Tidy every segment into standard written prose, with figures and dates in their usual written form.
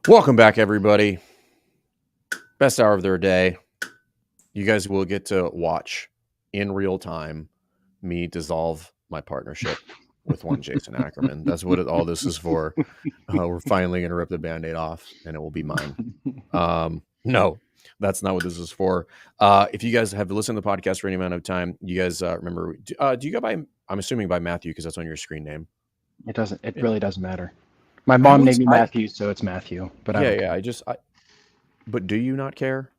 Welcome back, everybody. Best hour of their day. You guys will get to watch in real time me dissolve my partnership with one Jason Ackerman. That's what all this is for. We're finally going to rip the Band-Aid off, and it will be mine. No, that's not what this is for. If you guys have listened to the podcast for any amount of time, you guys remember, do you go by, I'm assuming by Matthew because that's on your screen name. It doesn't. It really doesn't matter. My mom named me Matthew, so it's Matthew. But but do you not care?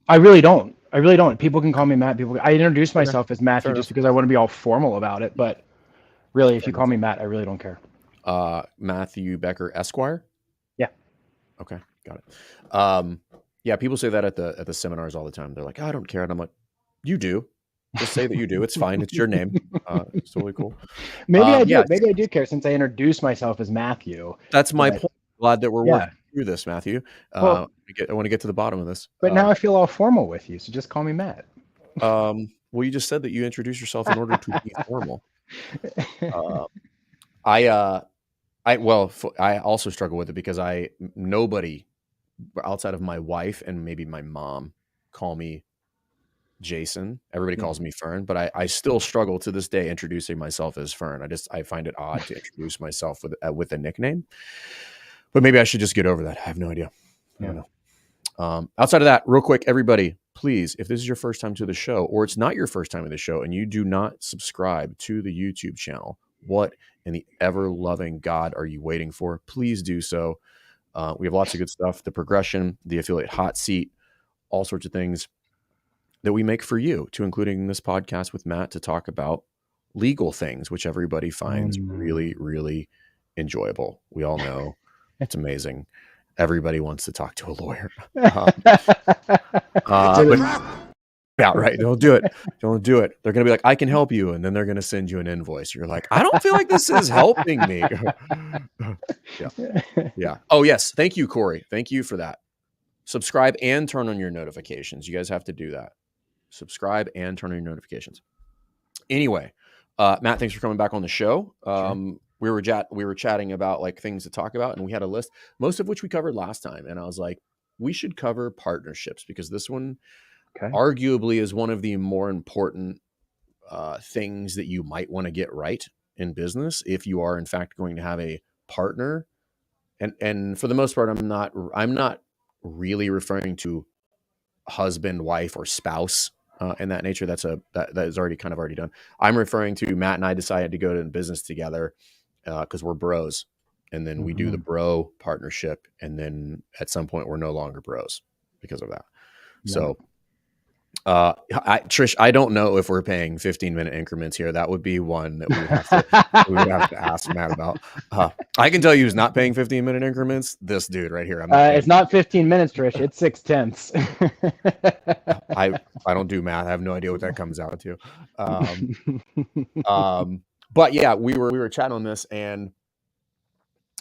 I really don't. I really don't. People can call me Matt. I introduce myself as Matthew just because I want to be all formal about it. But really, if you call me Matt, I really don't care. Matthew Becker Esquire. Yeah. Okay, got it. Yeah, people say that at the seminars all the time. They're like, "Oh, I don't care," and I'm like, "You do. Just say that you do. It's fine. It's your name. It's totally cool." Maybe I do. Yeah. Maybe I do care since I introduced myself as Matthew. That's my point. Glad that we're working through this, Matthew. I want to get to the bottom of this. But now I feel all formal with you, so just call me Matt. Well, you just said that you introduced yourself in order to be formal. I also struggle with it because nobody outside of my wife and maybe my mom call me Jason. Everybody calls me Fern, but I still struggle to this day introducing myself as Fern. I find it odd to introduce myself with a nickname, but maybe I should just get over that. I have no idea. I don't know. Outside of that, real quick, everybody, please, if this is your first time to the show or it's not your first time to the show and you do not subscribe to the YouTube channel, what in the ever-loving God are you waiting for? Please do so. We have lots of good stuff, the progression, the affiliate hot seat, all sorts of things that we make for you, to including this podcast with Matt to talk about legal things, which everybody finds really, really enjoyable. We all know it's amazing. Everybody wants to talk to a lawyer. Yeah, right. Don't do it. Don't do it. They're going to be like, I can help you. And then they're going to send you an invoice. You're like, I don't feel like this is helping me. Yeah. Oh, yes. Thank you, Corey. Thank you for that. Subscribe and turn on your notifications. You guys have to do that. Subscribe and turn on your notifications. Anyway, Matt, thanks for coming back on the show. Sure. We were chatting about like things to talk about, and we had a list, most of which we covered last time. And I was like, we should cover partnerships because this one arguably is one of the more important things that you might want to get right in business if you are in fact going to have a partner. And for the most part, I'm not really referring to husband, wife, or spouse in that nature. That is already done. I'm referring to Matt and I decided to go to business together because we're bros, and then we do the bro partnership, and then at some point we're no longer bros because of that. So Trish, I don't know if we're paying 15-minute increments here. That would be one that we would have to ask Matt about. I can tell you who's not paying 15-minute increments. This dude right here. It's not 15 minutes, Trish. It's 6/10. I don't do math. I have no idea what that comes out to. But yeah, we were chatting on this, and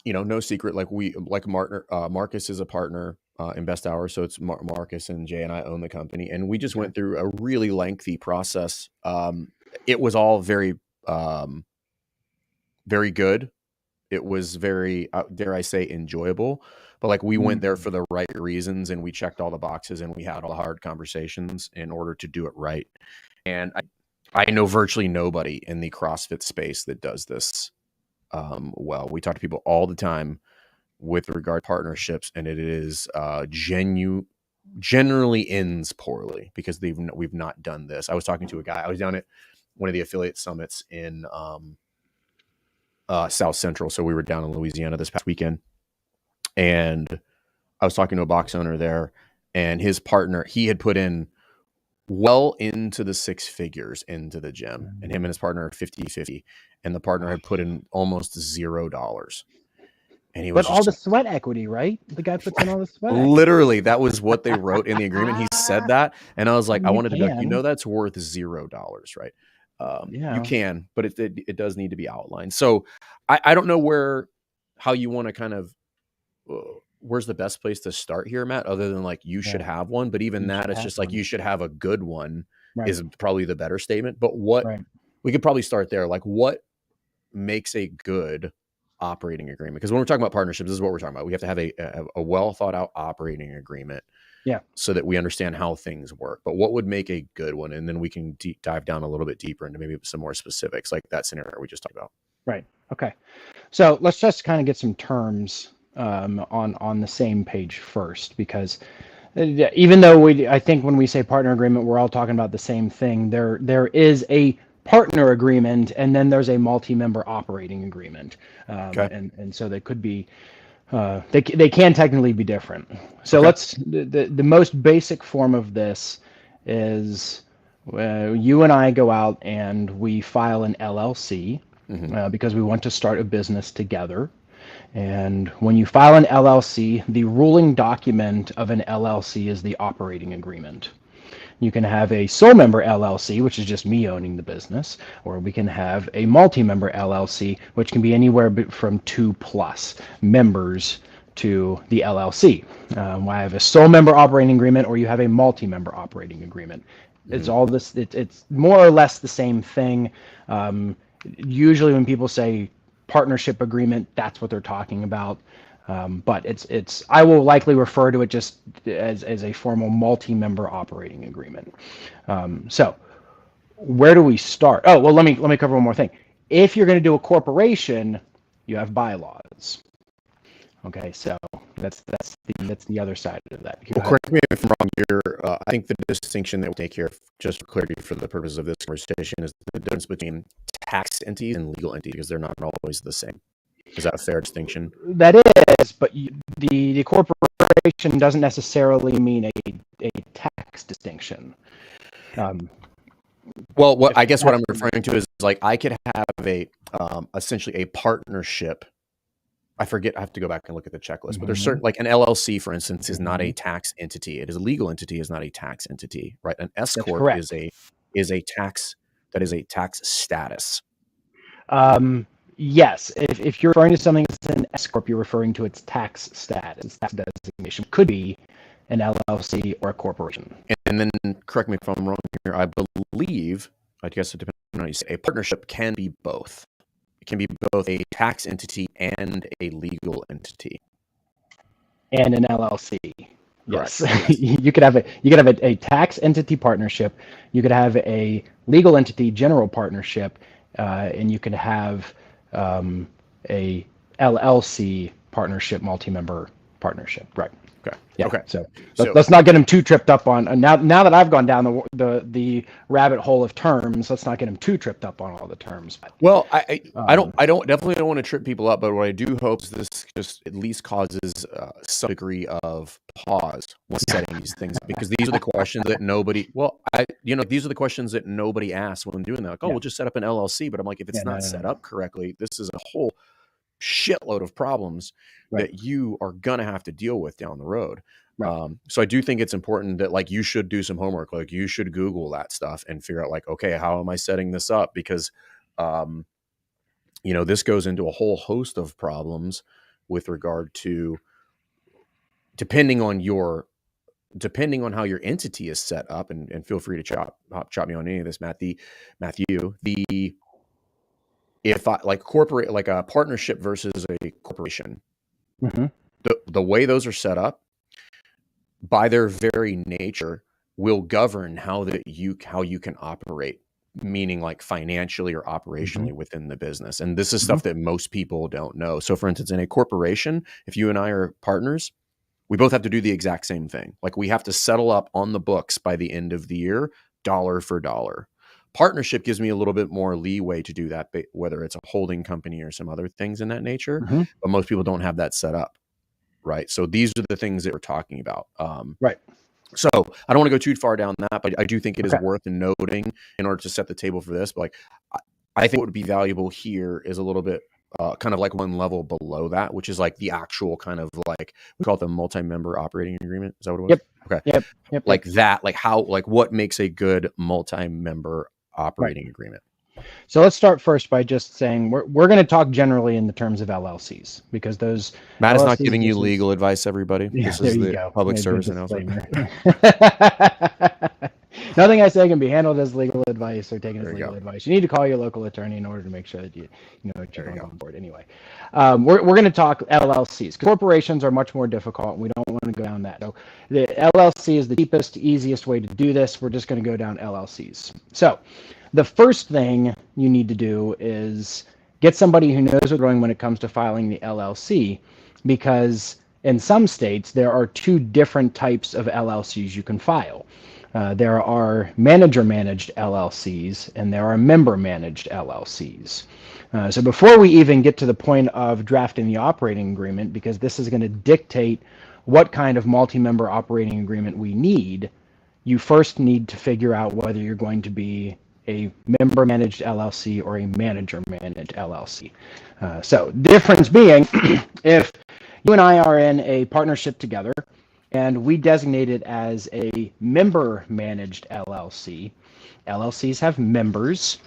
no secret. Marcus is a partner in Best Hour, so it's Marcus and Jay and I own the company, and we just went through a really lengthy process. It was all very, very good. It was very, dare I say, enjoyable. But we went there for the right reasons, and we checked all the boxes, and we had all the hard conversations in order to do it right. And I know virtually nobody in the CrossFit space that does this well. We talk to people all the time with regard to partnerships, and it is generally ends poorly because we've not done this. I was talking to a guy. I was down at one of the affiliate summits in South Central, so we were down in Louisiana this past weekend, and I was talking to a box owner there, and his partner, he had put in well into the six figures into the gym, and him and his partner are 50-50, and the partner had put in almost $0. And he was all the sweat equity, right? The guy puts in all the sweat. Literally, that was what they wrote in the agreement. He said that, and I was like, I wanted to know, that's worth $0, right? You can, but it does need to be outlined. So I don't know how you want to kind of, where's the best place to start here, Matt, other than you should have one, but even that, it's just you should have a good one is probably the better statement. But we could probably start there. What makes a good operating agreement, because when we're talking about partnerships, this is what we're talking about. We have to have a well thought out operating agreement, so that we understand how things work. But what would make a good one? And then we can dive down a little bit deeper into maybe some more specifics, like that scenario we just talked about. Right. Okay. So let's just kind of get some terms on the same page first, because even though I think when we say partner agreement, we're all talking about the same thing. There is a partner agreement, and then there's a multi-member operating agreement, and so they could be they can technically be different. So the most basic form of this is you and I go out and we file an LLC because we want to start a business together. And when you file an LLC, the ruling document of an LLC is the operating agreement. You can have a sole member LLC, which is just me owning the business, or we can have a multi-member LLC, which can be anywhere from 2+ members to the LLC. I have a sole member operating agreement, or you have a multi-member operating agreement. It's all this. It's more or less the same thing. Usually, when people say partnership agreement, that's what they're talking about. But it's I will likely refer to it just as a formal multi-member operating agreement. So where do we start? Oh, well, let me cover one more thing. If you're going to do a corporation, you have bylaws. Okay, so that's the other side of that. Well, correct me if I'm wrong. I think the distinction that we'll take here, just for clarity for the purpose of this conversation, is the difference between tax entities and legal entities, because they're not always the same. Is that a fair distinction? That is, but the corporation doesn't necessarily mean a tax distinction. Well, what I guess what I'm referring to is, like, I could have a essentially a partnership. I forget. I have to go back and look at the checklist. But there's certain, like an LLC, for instance, is not a tax entity. It is a legal entity. Is not a tax entity, right? An S corp is a tax. That is a tax status. Yes, if you're referring to something as an S corp, you're referring to its tax status. Tax designation could be an LLC or a corporation. And then, correct me if I'm wrong here, I believe, I guess it depends on how you say, a partnership can be both. It can be both a tax entity and a legal entity. And an LLC. Yes. You could have a tax entity partnership. You could have a legal entity general partnership, and you could have a LLC partnership, multi-member partnership. Right. Okay. Yeah. Okay. So let's not get them too tripped up on now that I've gone down the rabbit hole of terms. Let's not get them too tripped up on all the terms. Well, I definitely don't want to trip people up, but what I do hope is this just at least causes some degree of pause when setting these things, because these are the questions that nobody. Well, these are the questions that nobody asks when doing that. Like, we'll just set up an LLC, but I'm like, if it's not set up correctly, this is a whole shitload of problems that you are gonna have to deal with down the road. So I do think it's important that, like, you should do some homework. Like, you should Google that stuff and figure out, like, okay, how am I setting this up? Because this goes into a whole host of problems with regard to depending on how your entity is set up, and feel free to chop me on any of this, Matthew. If I like a partnership versus a corporation, the way those are set up, by their very nature, will govern how you can operate, meaning like financially or operationally within the business. And this is stuff that most people don't know. So, for instance, in a corporation, if you and I are partners, we both have to do the exact same thing. Like, we have to settle up on the books by the end of the year, dollar for dollar. Partnership gives me a little bit more leeway to do that, whether it's a holding company or some other things in that nature. But most people don't have that set up, right? So these are the things that we're talking about. Right. So I don't want to go too far down that, but I do think it is worth noting in order to set the table for this. But like, I think what would be valuable here is a little bit kind of like one level below that, which is like the actual kind of, like, we call it the multi-member operating agreement. Is that what it was? Yep. Okay. Yep. Like that, like how, like what makes a good multi-member operating agreement? So let's start first by just saying we're going to talk generally in the terms of LLCs, because those Matt LLCs, is not giving you legal advice, everybody. Yeah, this is the public service announcement. Nothing I say can be handled as legal advice or taken There as you legal go. advice. You need to call your local attorney in order to make sure that you know what you're There you go. going for. Anyway, we're going to talk LLCs. Corporations are much more difficult, and we don't want to go down that. So the LLC is the cheapest, easiest way to do this. We're just going to go down LLCs. So the first thing you need to do is get somebody who knows what they're doing when it comes to filing the LLC, because in some states there are two different types of LLCs you can file. There are manager managed LLCs and there are member managed LLCs. So before we even get to the point of drafting the operating agreement, because this is going to dictate what kind of multi-member operating agreement we need, you first need to figure out whether you're going to be a member managed LLC or a manager managed LLC. So difference being, if you and I are in a partnership together and we designate it as a member managed LLC, LLCs have members.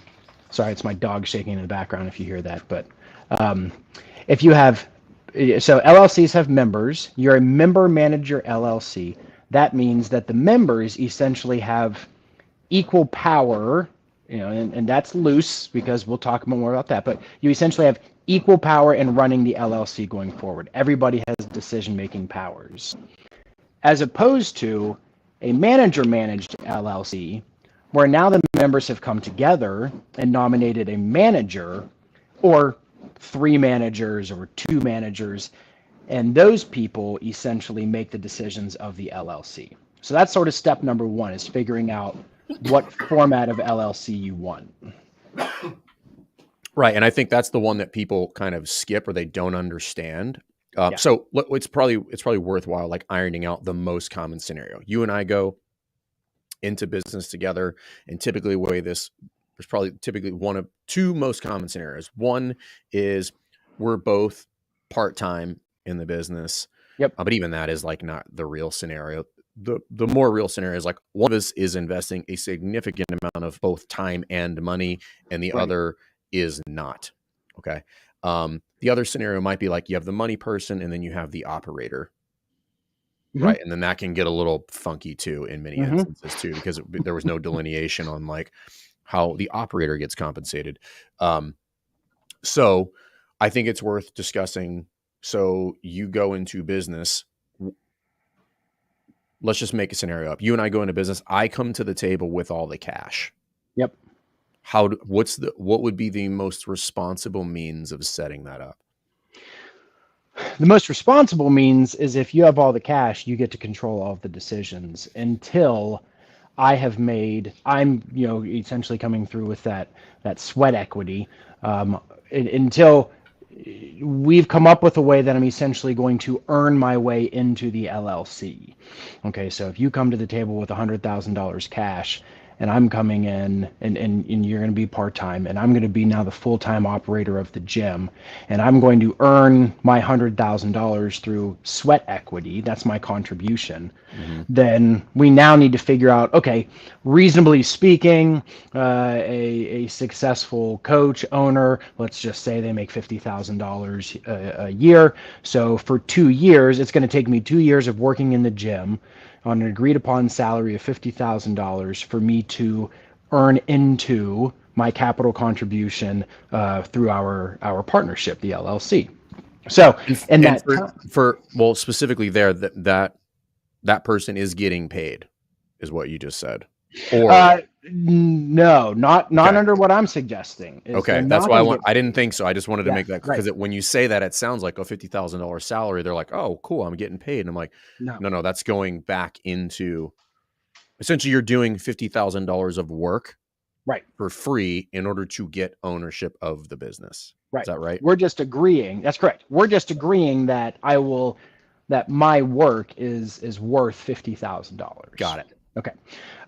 Sorry, it's my dog shaking in the background if you hear that. But if you have, so LLCs have members, you're a member manager LLC. That means that the members essentially have equal power, and that's loose because we'll talk more about that, but you essentially have equal power in running the LLC going forward. Everybody has decision-making powers. As opposed to a manager-managed LLC, where now the members have come together and nominated a manager, or three managers or two managers, and those people essentially make the decisions of the LLC. So that's sort of step number one, is figuring out what format of LLC you want. Right, and I think that's the one that people kind of skip or they don't understand. Yeah. So it's probably worthwhile like ironing out the most common scenario. You and I go into business together, and typically there's probably typically one of two most common scenarios. One is we're both part-time in the business. Yep. But even that is like not the real scenario. The more real scenario is like one of us is investing a significant amount of both time and money, and the other is not. Okay. The other scenario might be like you have the money person and then you have the operator. Right. And then that can get a little funky too in many instances too, because there was no delineation on like how the operator gets compensated. So I think it's worth discussing. So you go into business. Let's just make a scenario up. You and I go into business. I come to the table with all the cash. Yep. What would be the most responsible means of setting that up? The most responsible means is if you have all the cash, you get to control all of the decisions until I'm essentially coming through with that sweat equity, until we've come up with a way that I'm essentially going to earn my way into the LLC. Okay, so if you come to the table with $100,000 cash, and I'm coming in and you're going to be part-time, and I'm going to be now the full-time operator of the gym, and I'm going to earn my $100,000 through sweat equity, that's my contribution, then we now need to figure out, okay, reasonably speaking, a successful coach, owner, let's just say they make $50,000 a year. So for 2 years, it's going to take me 2 years of working in the gym on an agreed upon salary of $50,000 for me to earn into my capital contribution through our partnership, the LLC. So, specifically there, that person is getting paid, is what you just said. Or no, not okay. Under what I'm suggesting. Okay, that's why I didn't think so. I just wanted to make that, because when you say that, it sounds like a $50,000 salary. They're like, oh, cool, I'm getting paid. And I'm like, no, that's going back into, essentially you're doing $50,000 of work for free in order to get ownership of the business. Right. Is that right? We're just agreeing. That's correct. We're just agreeing that that my work is worth $50,000. Got it. Okay.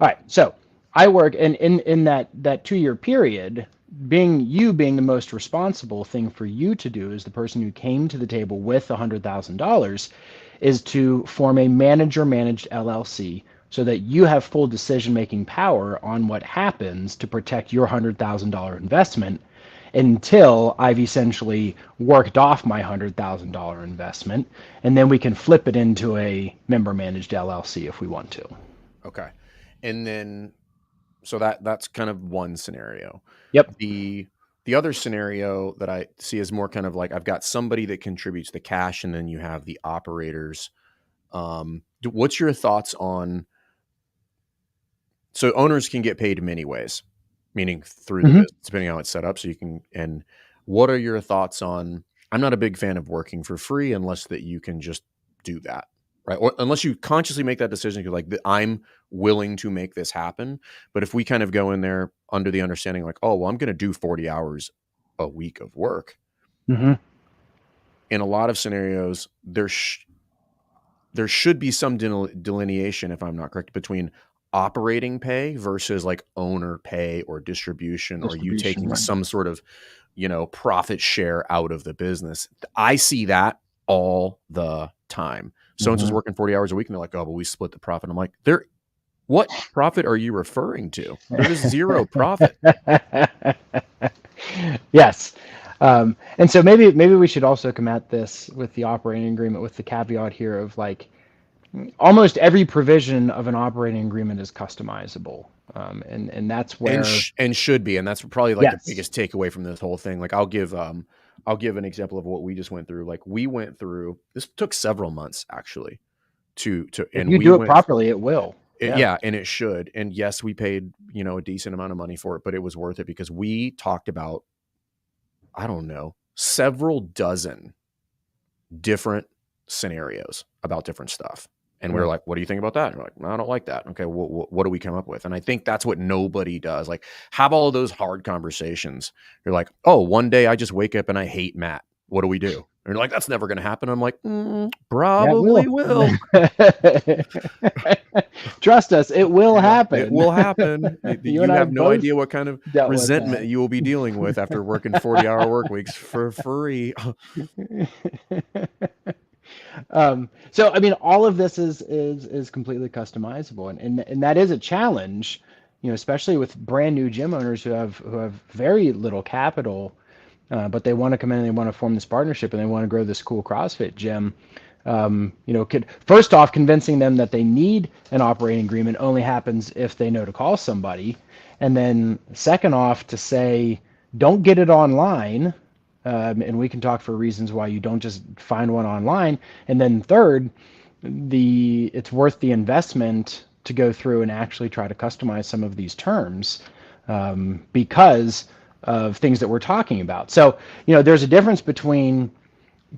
All right. So I work in that 2 year period, being the most responsible thing for you to do as the person who came to the table with $100,000 is to form a manager managed LLC so that you have full decision making power on what happens to protect your $100,000 investment until I've essentially worked off my $100,000 investment, and then we can flip it into a member managed LLC if we want to. Okay. And then So that's kind of one scenario. Yep. The the other scenario that I see is more kind of like I've got somebody that contributes the cash, and then you have the operators. What's your thoughts on, so owners can get paid many ways, meaning through the Hmm. business, depending on how it's set up. So you can, and what are your thoughts on, I'm not a big fan of working for free unless that you can just do that, right? Or unless you consciously make that decision, you're like, I'm willing to make this happen. But if we kind of go in there under the understanding like, oh, well, I'm going to do 40 hours a week of work, Hmm. in a lot of scenarios, there should be some delineation, if I'm not correct, between operating pay versus like owner pay or distribution, or you Distribution, taking right? some sort of, profit share out of the business. I see that all the time. So and so's Hmm. working 40 hours a week and they're like, oh, but we split the profit. I'm like, what profit are you referring to? There is zero profit. Yes. And so maybe we should also come at this with the operating agreement with the caveat here of like almost every provision of an operating agreement is customizable. And that's And where, and should be, and that's probably like the yes. biggest takeaway from this whole thing. Like I'll give an example of what we just went through. Like we went through, this took several months actually to If and you we do it went properly, it will. Yeah. yeah, and it should. And yes, we paid, a decent amount of money for it, but it was worth it because we talked about, I don't know, several dozen different scenarios about different stuff. And we were Right. like, what do you think about that? And we're like, no, I don't like that. Okay, what do we come up with? And I think that's what nobody does. Like, have all of those hard conversations. You're like, oh, one day I just wake up and I hate Matt. What do we do? And you're like, that's never going to happen. I'm like, Yeah, it probably will. will. Trust us, it will Yeah, it happen. will happen. You and You I have no both idea what kind of dealt with resentment you will be dealing with after working 40-hour work weeks for free. that. So I mean, all of this is completely customizable, and that is a challenge, especially with brand new gym owners who have very little capital, but they want to come in and they want to form this partnership and they want to grow this cool CrossFit gym. Could first off convincing them that they need an operating agreement only happens if they know to call somebody, and then second off to say don't get it online, and we can talk for reasons why you don't just find one online. And then third, it's worth the investment to go through and actually try to customize some of these terms, because of things that we're talking about. So, there's a difference between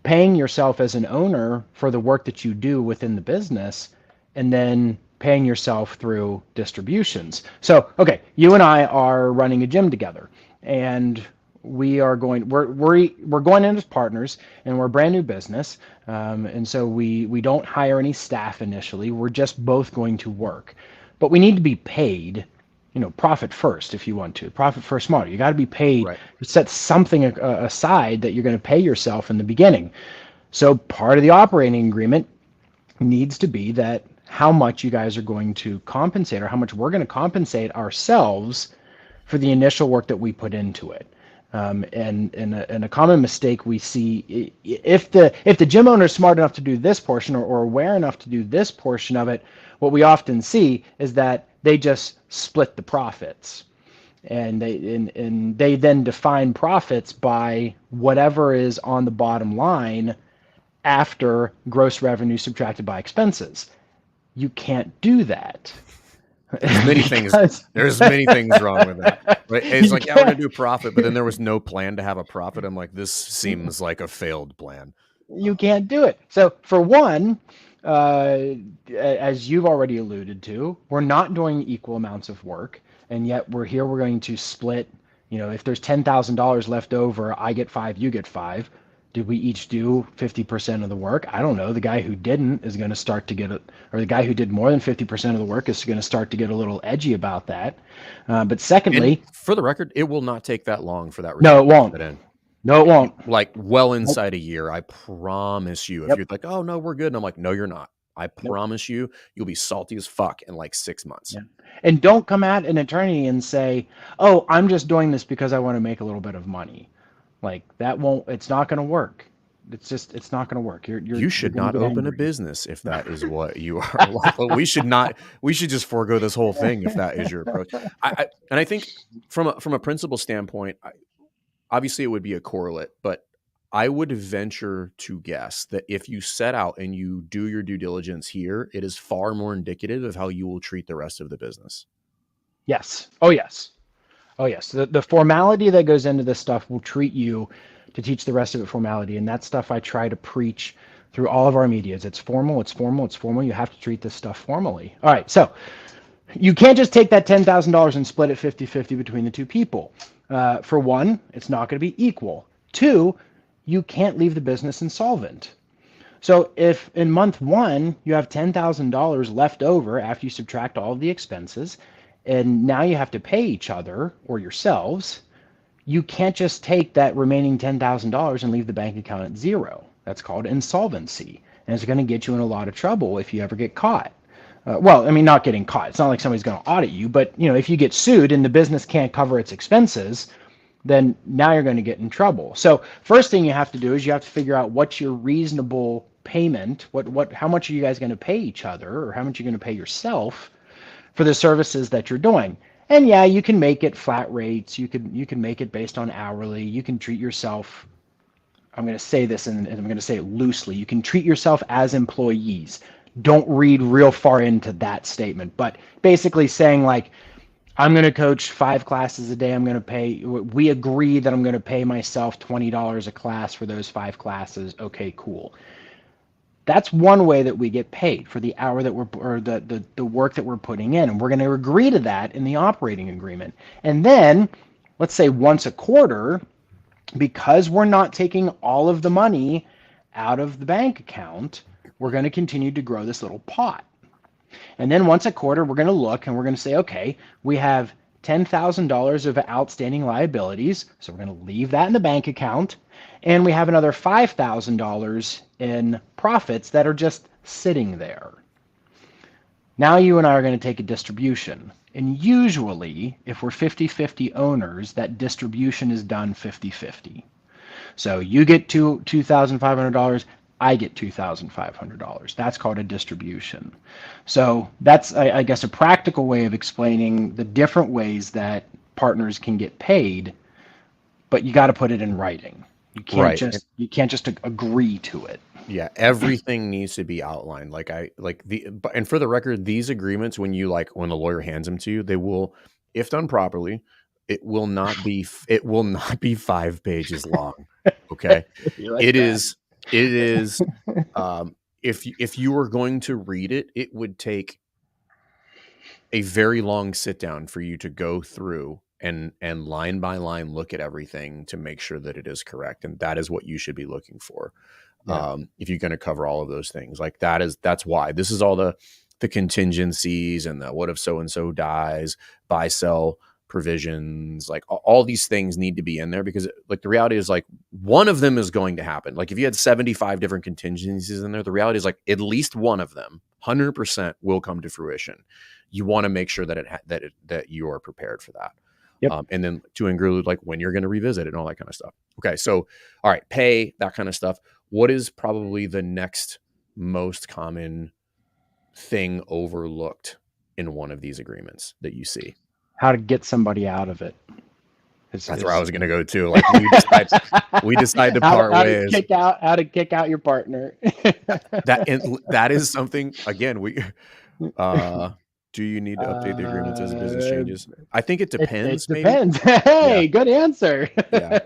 paying yourself as an owner for the work that you do within the business and then paying yourself through distributions. So, okay, you and I are running a gym together, and we're going in as partners, and we're a brand new business, and so we don't hire any staff initially. We're just both going to work, but we need to be paid, profit first. If you want to profit first model, you got to be paid. Right. Set something aside that you're going to pay yourself in the beginning. So part of the operating agreement needs to be that how much you guys are going to compensate, or how much we're going to compensate ourselves for the initial work that we put into it. And a common mistake we see, if the gym owner is smart enough to do this portion, or aware enough to do this portion of it, what we often see is that they just split the profits, and they then define profits by whatever is on the bottom line after gross revenue subtracted by expenses. You can't do that. There's many things. Because There's many things wrong with that. Right? It's you like, yeah, we're gonna can't do profit, but then there was no plan to have a profit. I'm like, this seems like a failed plan. you can't do it. So for one, uh, as you've already alluded to, we're not doing equal amounts of work, and yet we're going to split. If there's $10,000 left over, I get five, you get five. Did we each do 50% of the work? I don't know. The guy who didn't is going to start to get it, or the guy who did more than 50% of the work is going to start to get a little edgy about that. But And secondly, for the record, it will not take that long for that no, result it to won't. set in. No, it won't. Like well Nope. inside a year, I promise you. If Yep. you're like, oh no, we're good, and I'm like, no, you're not. I Nope. promise you, you'll be salty as fuck in like 6 months. Yeah. And don't come at an attorney and say, "Oh, I'm just doing this because I want to make a little bit of money." Like that won't, it's not going to work. It's not going to work. You You're should going to not get open a angry. business if that is what you are like. We should not. We should just forego this whole thing if that is your approach. And I think from a principle standpoint, obviously it would be a correlate, but I would venture to guess that if you set out and you do your due diligence here, it is far more indicative of how you will treat the rest of the business. Yes. Oh yes. Oh yes. The formality that goes into this stuff will treat you to teach the rest of it formality, and that stuff I try to preach through all of our medias. It's formal. It's formal. It's formal. You have to treat this stuff formally. All right. So you can't just take that $10,000 and split it 50-50 between the two people. For one, it's not going to be equal. Two, you can't leave the business insolvent. So if in month one you have $10,000 left over after you subtract all of the expenses, and now you have to pay each other or yourselves, you can't just take that remaining $10,000 and leave the bank account at zero. That's called insolvency, and it's going to get you in a lot of trouble if you ever get caught. Well, I mean, not getting caught. It's not like somebody's going to audit you, but if you get sued and the business can't cover its expenses, then now you're going to get in trouble. So first thing you have to do is you have to figure out what's your reasonable payment. How much are you guys going to pay each other, or how much are you going to pay yourself for the services that you're doing? And yeah, you can make it flat rates. You can make it based on hourly. You can treat yourself. I'm going to say this and I'm going to say it loosely. You can treat yourself as employees. Don't read real far into that statement, but basically saying like, I'm going to coach 5 classes a day. We agree that I'm going to pay myself $20 a class for those 5 classes. Okay, cool. That's one way that we get paid for the hour that or the work that we're putting in. And we're going to agree to that in the operating agreement. And then let's say once a quarter, because we're not taking all of the money out of the bank account, we're going to continue to grow this little pot. And then once a quarter, we're going to look and we're going to say, okay, we have $10,000 of outstanding liabilities. So we're going to leave that in the bank account. And we have another $5,000 in profits that are just sitting there. Now you and I are going to take a distribution. And usually, if we're 50-50 owners, that distribution is done 50-50. So you get $2,500, I get $2,500. That's called a distribution. So that's, I guess, a practical way of explaining the different ways that partners can get paid, but you got to put it in writing. You can't just agree to it. Yeah, everything needs to be outlined. And for the record, these agreements, when the lawyer hands them to you, they will, if done properly, it will not be 5 pages long. Okay, Like it that. is. It is. If you were going to read it, it would take a very long sit down for you to go through and line by line look at everything to make sure that it is correct, and that is what you should be looking for. Yeah. If you're going to cover all of those things, that's why this is all the contingencies and the what if so and so dies, buy sell provisions, like all these things need to be in there, because like the reality is like one of them is going to happen. Like if you had 75 different contingencies in there, the reality is like at least one of them 100% will come to fruition. You want to make sure that you are prepared for that. Yep. And then to include like when you're going to revisit it and all that kind of stuff. Okay. So, all right, pay, that kind of stuff. What is probably the next most common thing overlooked in one of these agreements that you see? How to get somebody out of it. That's where I was going to go too. Like we decide to part ways. How to kick out your partner. that is something, again, do you need to update the agreements as business changes? I think it depends. It depends. Hey, good answer. Yeah.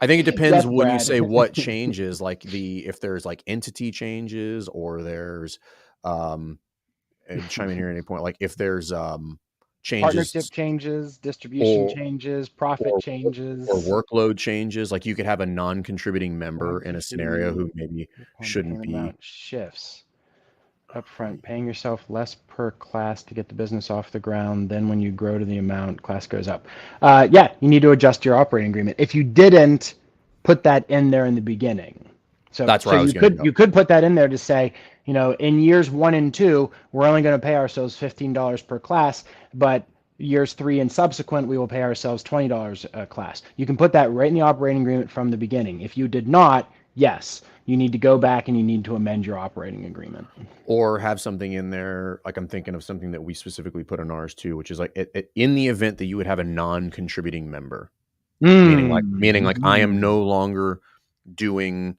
I think it depends Yes, when you Brad. say what changes, like if there's like entity changes, or there's, and chime in here at any point, like if there's changes, Partnership changes, distribution or changes, profit changes, or workload changes. Like you could have a non-contributing member in a scenario who maybe shouldn't be. Shifts. Upfront, paying yourself less per class to get the business off the ground. Then when you grow to the amount, class goes up. Yeah, you need to adjust your operating agreement. If you didn't put that in there in the beginning, that's where I was going to go. You could put that in there to say, in years 1 and 2, we're only going to pay ourselves $15 per class, but years 3 and subsequent, we will pay ourselves $20 a class. You can put that right in the operating agreement from the beginning. If you did not, yes, you need to go back and you need to amend your operating agreement. Or have something in there, like I'm thinking of something that we specifically put in ours too, which is like in the event that you would have a non-contributing member, meaning like I am Mm. no longer doing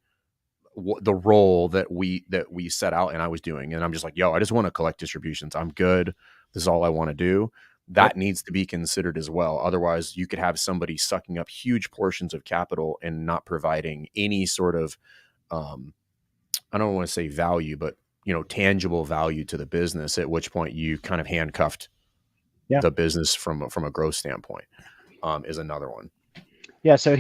the role that we set out and I was doing, and I'm just like, yo, I just want to collect distributions. I'm good. This is all I want to do. Yep. That needs to be considered as well. Otherwise, you could have somebody sucking up huge portions of capital and not providing any sort of, um, I don't want to say value, but tangible value to the business. At which point, you kind of handcuffed Yeah. the business from a growth standpoint. Is another one. Yeah. So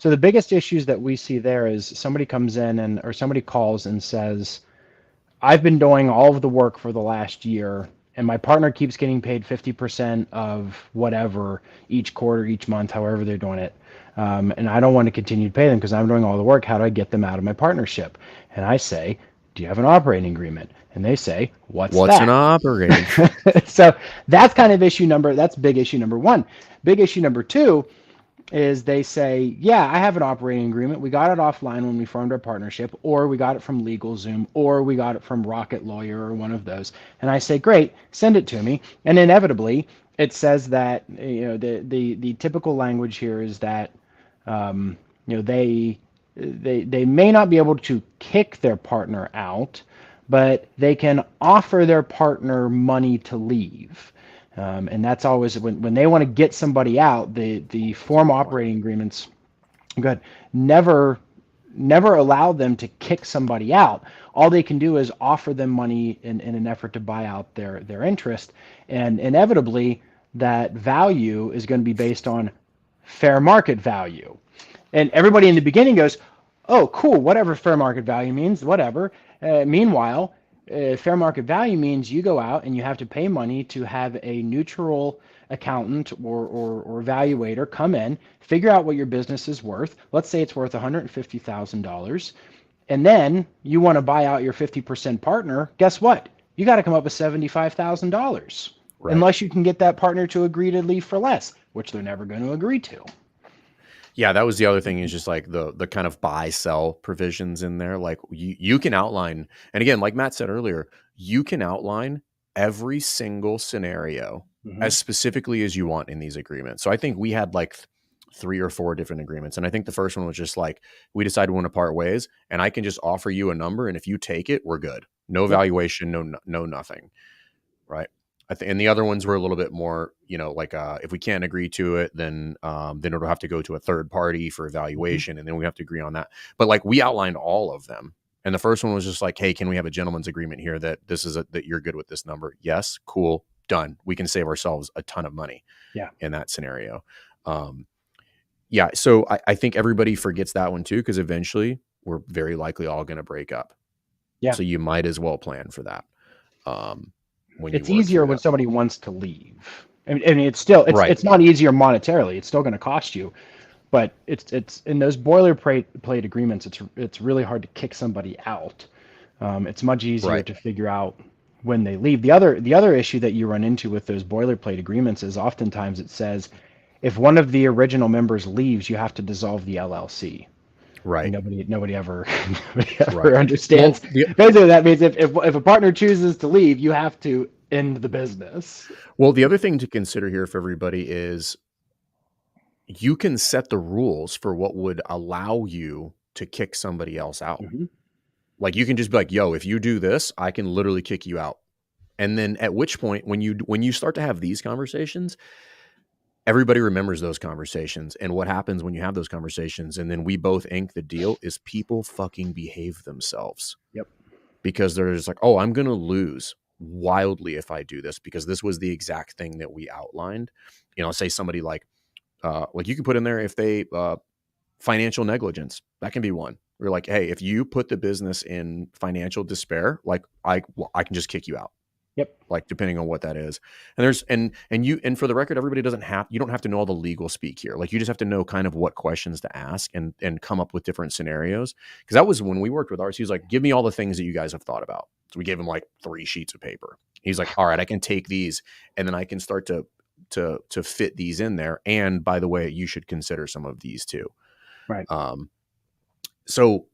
the biggest issues that we see there is somebody comes in or somebody calls and says, I've been doing all of the work for the last year, and my partner keeps getting paid 50% of whatever each quarter, each month, however they're doing it. And I don't want to continue to pay them because I'm doing all the work. How do I get them out of my partnership? And I say, do you have an operating agreement? And they say, what's What's an that? operating? So that's big issue number one. Big issue number two is they say, yeah, I have an operating agreement. We got it offline when we formed our partnership, or we got it from LegalZoom, or we got it from Rocket Lawyer, or one of those. And I say, great, send it to me. And inevitably, it says that the typical language here is that um, they may not be able to kick their partner out, but they can offer their partner money to leave. And that's always when they want to get somebody out, the That's a form good point. operating agreements, good, never never allow them to kick somebody out. All they can do is offer them money in an effort to buy out their interest. And inevitably, that value is going to be based on fair market value. And everybody in the beginning goes, oh, cool, whatever fair market value means, whatever. Meanwhile, fair market value means you go out and you have to pay money to have a neutral accountant or evaluator come in, figure out what your business is worth. Let's say it's worth $150,000. And then you want to buy out your 50% partner. Guess what? You got to come up with $75,000 Right. unless you can get that partner to agree to leave for less, which they're never going to agree to. Yeah, that was the other thing, is just like the kind of buy sell provisions in there. Like you can outline, and again, like Matt said earlier, you can outline every single scenario Mm-hmm. as specifically as you want in these agreements. So I think we had like three or four different agreements, and I think the first one was just like, we decide we want to part ways, and I can just offer you a number, and if you take it, we're good. No Yep. valuation, no nothing. Right. And the other ones were a little bit more, like if we can't agree to it, then it'll have to go to a third party for Mm-hmm. evaluation, and then we have to agree on that. But like we outlined all of them, and the first one was just like, hey, can we have a gentleman's agreement here that that you're good with this number? Yes, cool, done. We can save ourselves a ton of money Yeah. in that scenario. Um, yeah, so I think everybody forgets that one too, because eventually we're very likely all going to break up. Yeah. So you might as well plan for that um, when you It's work easier through when that. somebody wants to leave. I mean, it's still Right. it's not easier monetarily. It's still going to cost you, but it's in those boilerplate agreements. It's really hard to kick somebody out. It's much easier Right. to figure out when they leave. The other issue that you run into with those boilerplate agreements is oftentimes it says if one of the original members leaves, you have to dissolve the LLC. And Right. nobody ever nobody ever Right. understands. Well, the Basically, that means if a partner chooses to leave, you have to end the business. the other thing to consider here for everybody is you can set the rules for what would allow you to kick somebody else out. Hmm. Like you can just be like, "Yo, if you do this, I can literally kick you out." And then at which point when you start to have these conversations, everybody remembers those conversations, and what happens when you have those conversations and then we both ink the deal is people fucking behave themselves. Yep. Because they're just like, oh, I'm going to lose wildly if I do this because this was the exact thing that we outlined. Say somebody like you can put in there if they financial negligence, that can be one. We're like, hey, if you put the business in financial despair, like I can just kick you out. Yep. Like depending on what that is, and for the record, everybody you don't have to know all the legal speak here. Like you just have to know kind of what questions to ask and come up with different scenarios. Because that was when we worked with ours. He was like, give me all the things that you guys have thought about. So we gave him like 3 sheets of paper. He's like, all right, I can take these and then I can start to fit these in there. And by the way, you should consider some of these too. Right. Um, So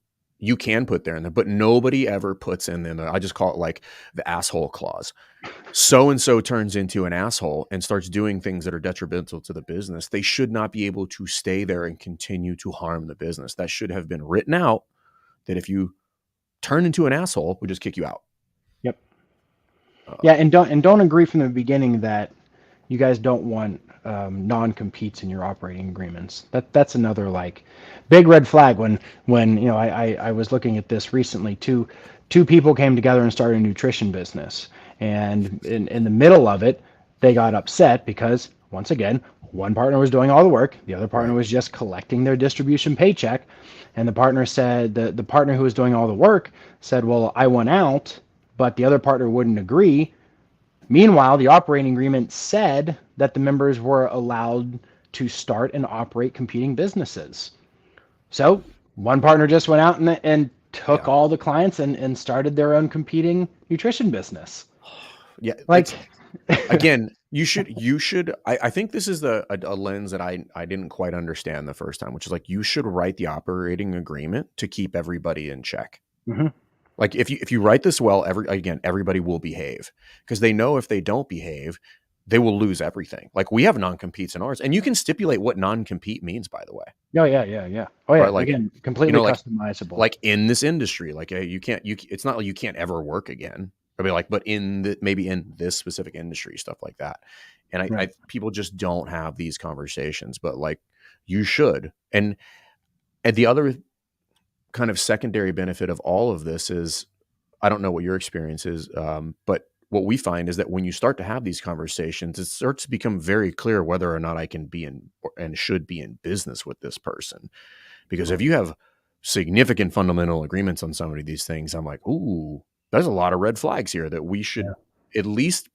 you can put there in there, but nobody ever puts in there. I just call it like the asshole clause. So and so turns into an asshole and starts doing things that are detrimental to the business. They should not be able to stay there and continue to harm the business. That should have been written out that if you turn into an asshole, we just kick you out. Yep. Yeah, Uh, and don't agree from the beginning that you guys don't want non-competes in your operating agreements. That's another like big red flag. When I was looking at this recently. Two people came together and started a nutrition business, and in the middle of it, they got upset because once again, one partner was doing all the work, the other partner right. was just collecting their distribution paycheck, and the partner who was doing all the work said, "Well, I want out," but the other partner wouldn't agree. Meanwhile, the operating agreement said that the members were allowed to start and operate competing businesses. So one partner just went out and took Yeah. all the clients and started their own competing nutrition business. Yeah. It's Like, again, I think this is a lens that I didn't quite understand the first time, which is like you should write the operating agreement to keep everybody in check. mhm, Like if you write this well, everybody will behave because they know if they don't behave, they will lose everything. Like we have non-competes in ours, and you can stipulate what non-compete means, by the way, oh yeah, yeah, yeah. Oh yeah, right? Like again, completely like customizable. like in this industry, like you can't it's not like you can't ever work again. I mean, like, but maybe in this specific industry, stuff like that. And I Right. people just don't have these conversations, but like you should. And the other kind of secondary benefit of all of this is I don't know what your experience is, but what we find is that when you start to have these conversations, it starts to become very clear whether or not I can be in and should be in business with this person. Because if you have significant fundamental agreements on some of these things, I'm like, ooh, there's a lot of red flags here that we Yeah. should at least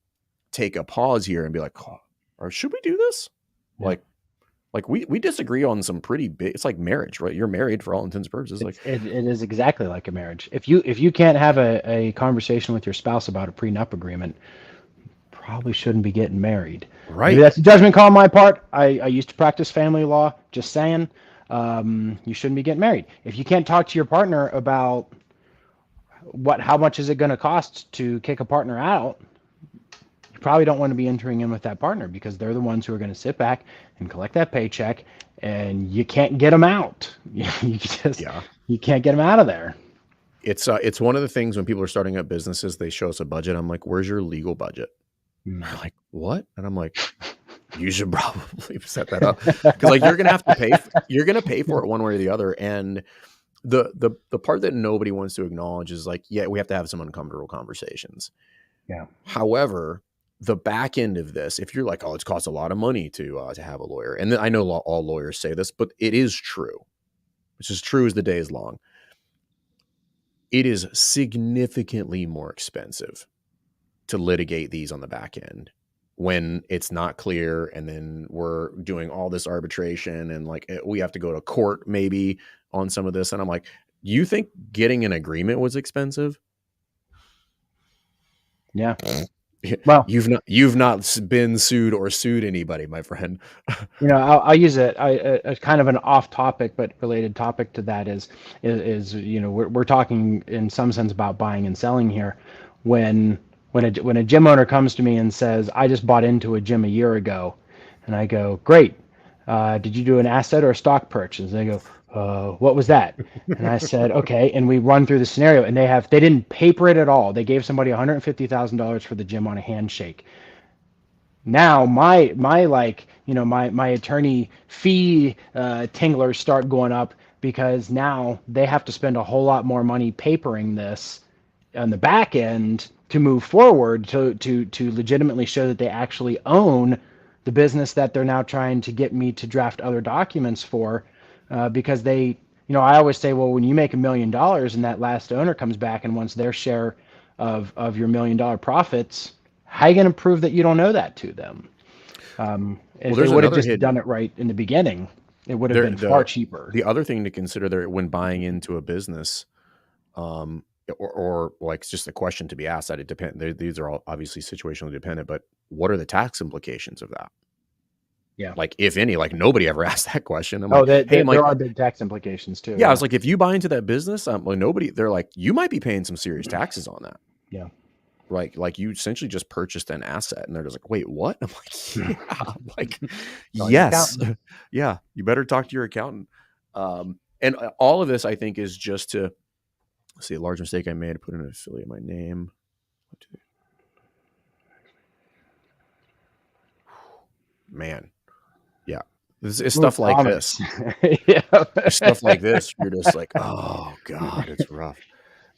take a pause here and be like, oh, or should we do this? Yeah. Like, we disagree on some pretty big. It's like marriage, right? You're married for all intents and purposes. Like, It is exactly like a marriage. If you can't have a conversation with your spouse about a prenup agreement, probably shouldn't be getting married. Maybe right, that's a judgment call on my part. I used to practice family law. Just saying, you shouldn't be getting married. If you can't talk to your partner about how much is it going to cost to kick a partner out, you probably don't want to be entering in with that partner because they're the ones who are going to sit back and collect that paycheck, and you can't get them out. You just yeah. you can't get them out of there. It's one of the things when people are starting up businesses, they show us a budget. I'm like, where's your legal budget? Hmm. They're like, what? And I'm like, you should probably set that up because like you're gonna have to pay. You're gonna pay for it one way or the other. And the part that nobody wants to acknowledge is like, yeah, we have to have some uncomfortable conversations. Yeah. However, the back end of this, if you're like, oh, it's cost a lot of money to have a lawyer, and then I know all lawyers say this, but it is true. It's as true as the day is long. It is significantly more expensive to litigate these on the back end when it's not clear, and then we're doing all this arbitration and like we have to go to court maybe on some of this, and I'm like, you think getting an agreement was expensive? Yeah. Well, You've not been sued or sued anybody, my friend. I'll use a kind of an off-topic but related topic to that is we're talking in some sense about buying and selling here. When a gym owner comes to me and says, "I just bought into a gym a year ago," and I go, "Great, did you do an asset or a stock purchase?" And they go, "What was that?" And I said, "Okay," and we run through the scenario, and they didn't paper it at all. They gave somebody $150,000 for the gym on a handshake. Now my attorney fee tinglers start going up because now they have to spend a whole lot more money papering this on the back end to move forward to legitimately show that they actually own the business that they're now trying to get me to draft other documents for, because I always say, well, when you make $1 million and that last owner comes back and wants their share of your $1 million profits, how are you going to prove that you don't know that to them? Well, If they there's would have another just hidden done it right in the beginning, it would have there been far cheaper. the other thing to consider there when buying into a business, um, or like it's just a question to be asked. That it depend. These are all obviously situationally dependent, but what are the tax implications of that? Yeah. Like, if any, like nobody ever asked that question. I'm Oh, like, hey, there Mike, are big tax implications too. yeah, I Yeah. was like, if you buy into that business, like nobody, they're like, you might be paying some serious taxes on that. Yeah. Right. Like you essentially just purchased an asset and they're just like, wait, what? I'm like, yeah, like, Call your yes. accountant. Yeah. You better talk to your accountant. And all of this, I think, is just to see a large mistake I made, put in an affiliate my name. Man. Yeah. It's Ooh, stuff like this. Thomas. Yeah. It's stuff like this. You're just like, oh God, it's rough.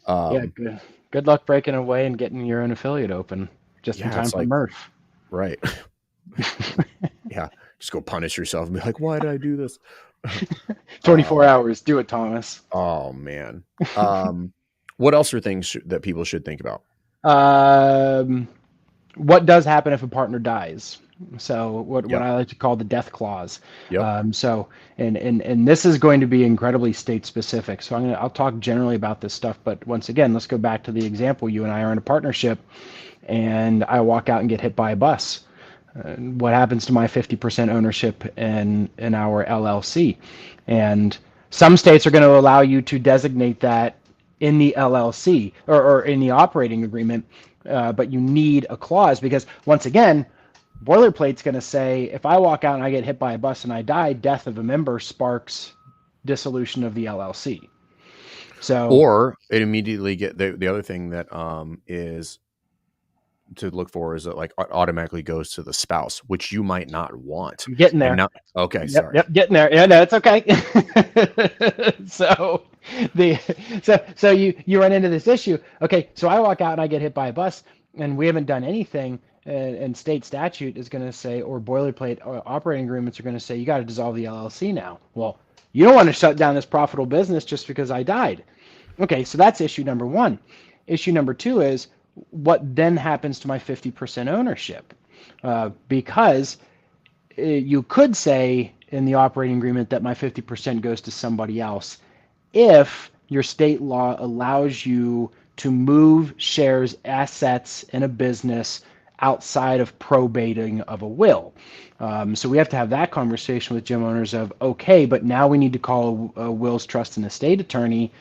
Yeah. Um, Good luck breaking away and getting your own affiliate open just in yeah, time it's for like, Murph. right. Yeah. Just go punish yourself and be like, why did I do this? 24 Um, hours. Do it, Thomas. oh man. What else are things that people should think about? Um, what does happen if a partner dies? So what Yep. I like to call the death clause. Yep. So and this is going to be incredibly state specific. So I'll talk generally about this stuff, but once again, let's go back to the example. You and I are in a partnership, and I walk out and get hit by a bus. What happens to my 50% ownership in our LLC? And some states are going to allow you to designate that in the LLC or in the operating agreement, but you need a clause because once again, boilerplate's going to say if I walk out and I get hit by a bus and I die, death of a member sparks dissolution of the LLC. So Or it immediately get the other thing that is to look for is that like automatically goes to the spouse, which you might not want. I'm getting And there. now, okay, Yep, sorry. yep, getting there. Yeah, no, it's okay. so the so you run into this issue. Okay, so I walk out and I get hit by a bus, and we haven't done anything. And state statute is going to say, or boilerplate or operating agreements are going to say, you got to dissolve the LLC now. Well, you don't want to shut down this profitable business just because I died. Okay, so that's issue number one. Issue number two is what then happens to my 50% ownership? Because you could say in the operating agreement that my 50% goes to somebody else if your state law allows you to move shares, assets in a business outside of probating of a will. So we have to have that conversation with gym owners of, okay, but now we need to call a wills, trust, and estate attorney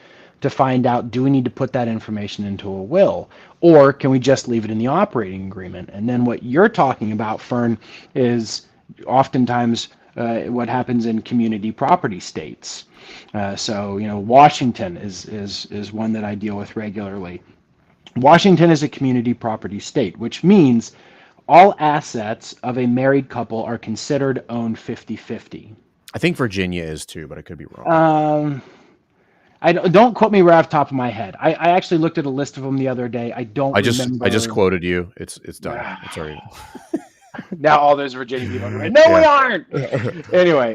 to find out, do we need to put that information into a will, or can we just leave it in the operating agreement? And then what you're talking about, Fern, is oftentimes what happens in community property states. So Washington is one that I deal with regularly. Washington is a community property state, which means all assets of a married couple are considered owned 50-50. I think Virginia is too, but I could be wrong. I don't quote me right off the top of my head. I actually looked at a list of them the other day. I don't I just remember. quoted you. It's done. It's already Now all those Virginia people are going, no, we yeah. aren't. Anyway,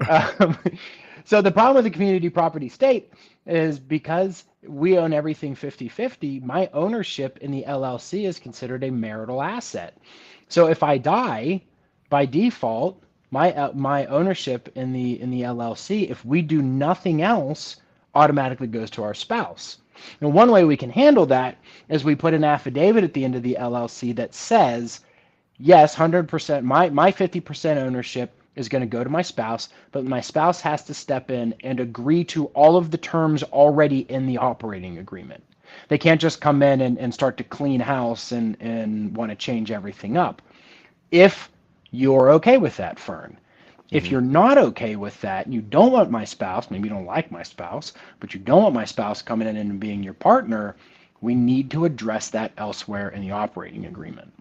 so the problem with the community property state is because we own everything 50-50, my ownership in the LLC is considered a marital asset. So if I die, by default, my ownership in the LLC, if we do nothing else, automatically goes to our spouse. And one way we can handle that is we put an affidavit at the end of the LLC that says, yes, 100%, my 50% ownership is going to go to my spouse, but my spouse has to step in and agree to all of the terms already in the operating agreement. They can't just come in and start to clean house and want to change everything up. If you're okay with that, Fern. If Mhm. you're not okay with that, you don't want my spouse, maybe you don't like my spouse, but you don't want my spouse coming in and being your partner, we need to address that elsewhere in the operating agreement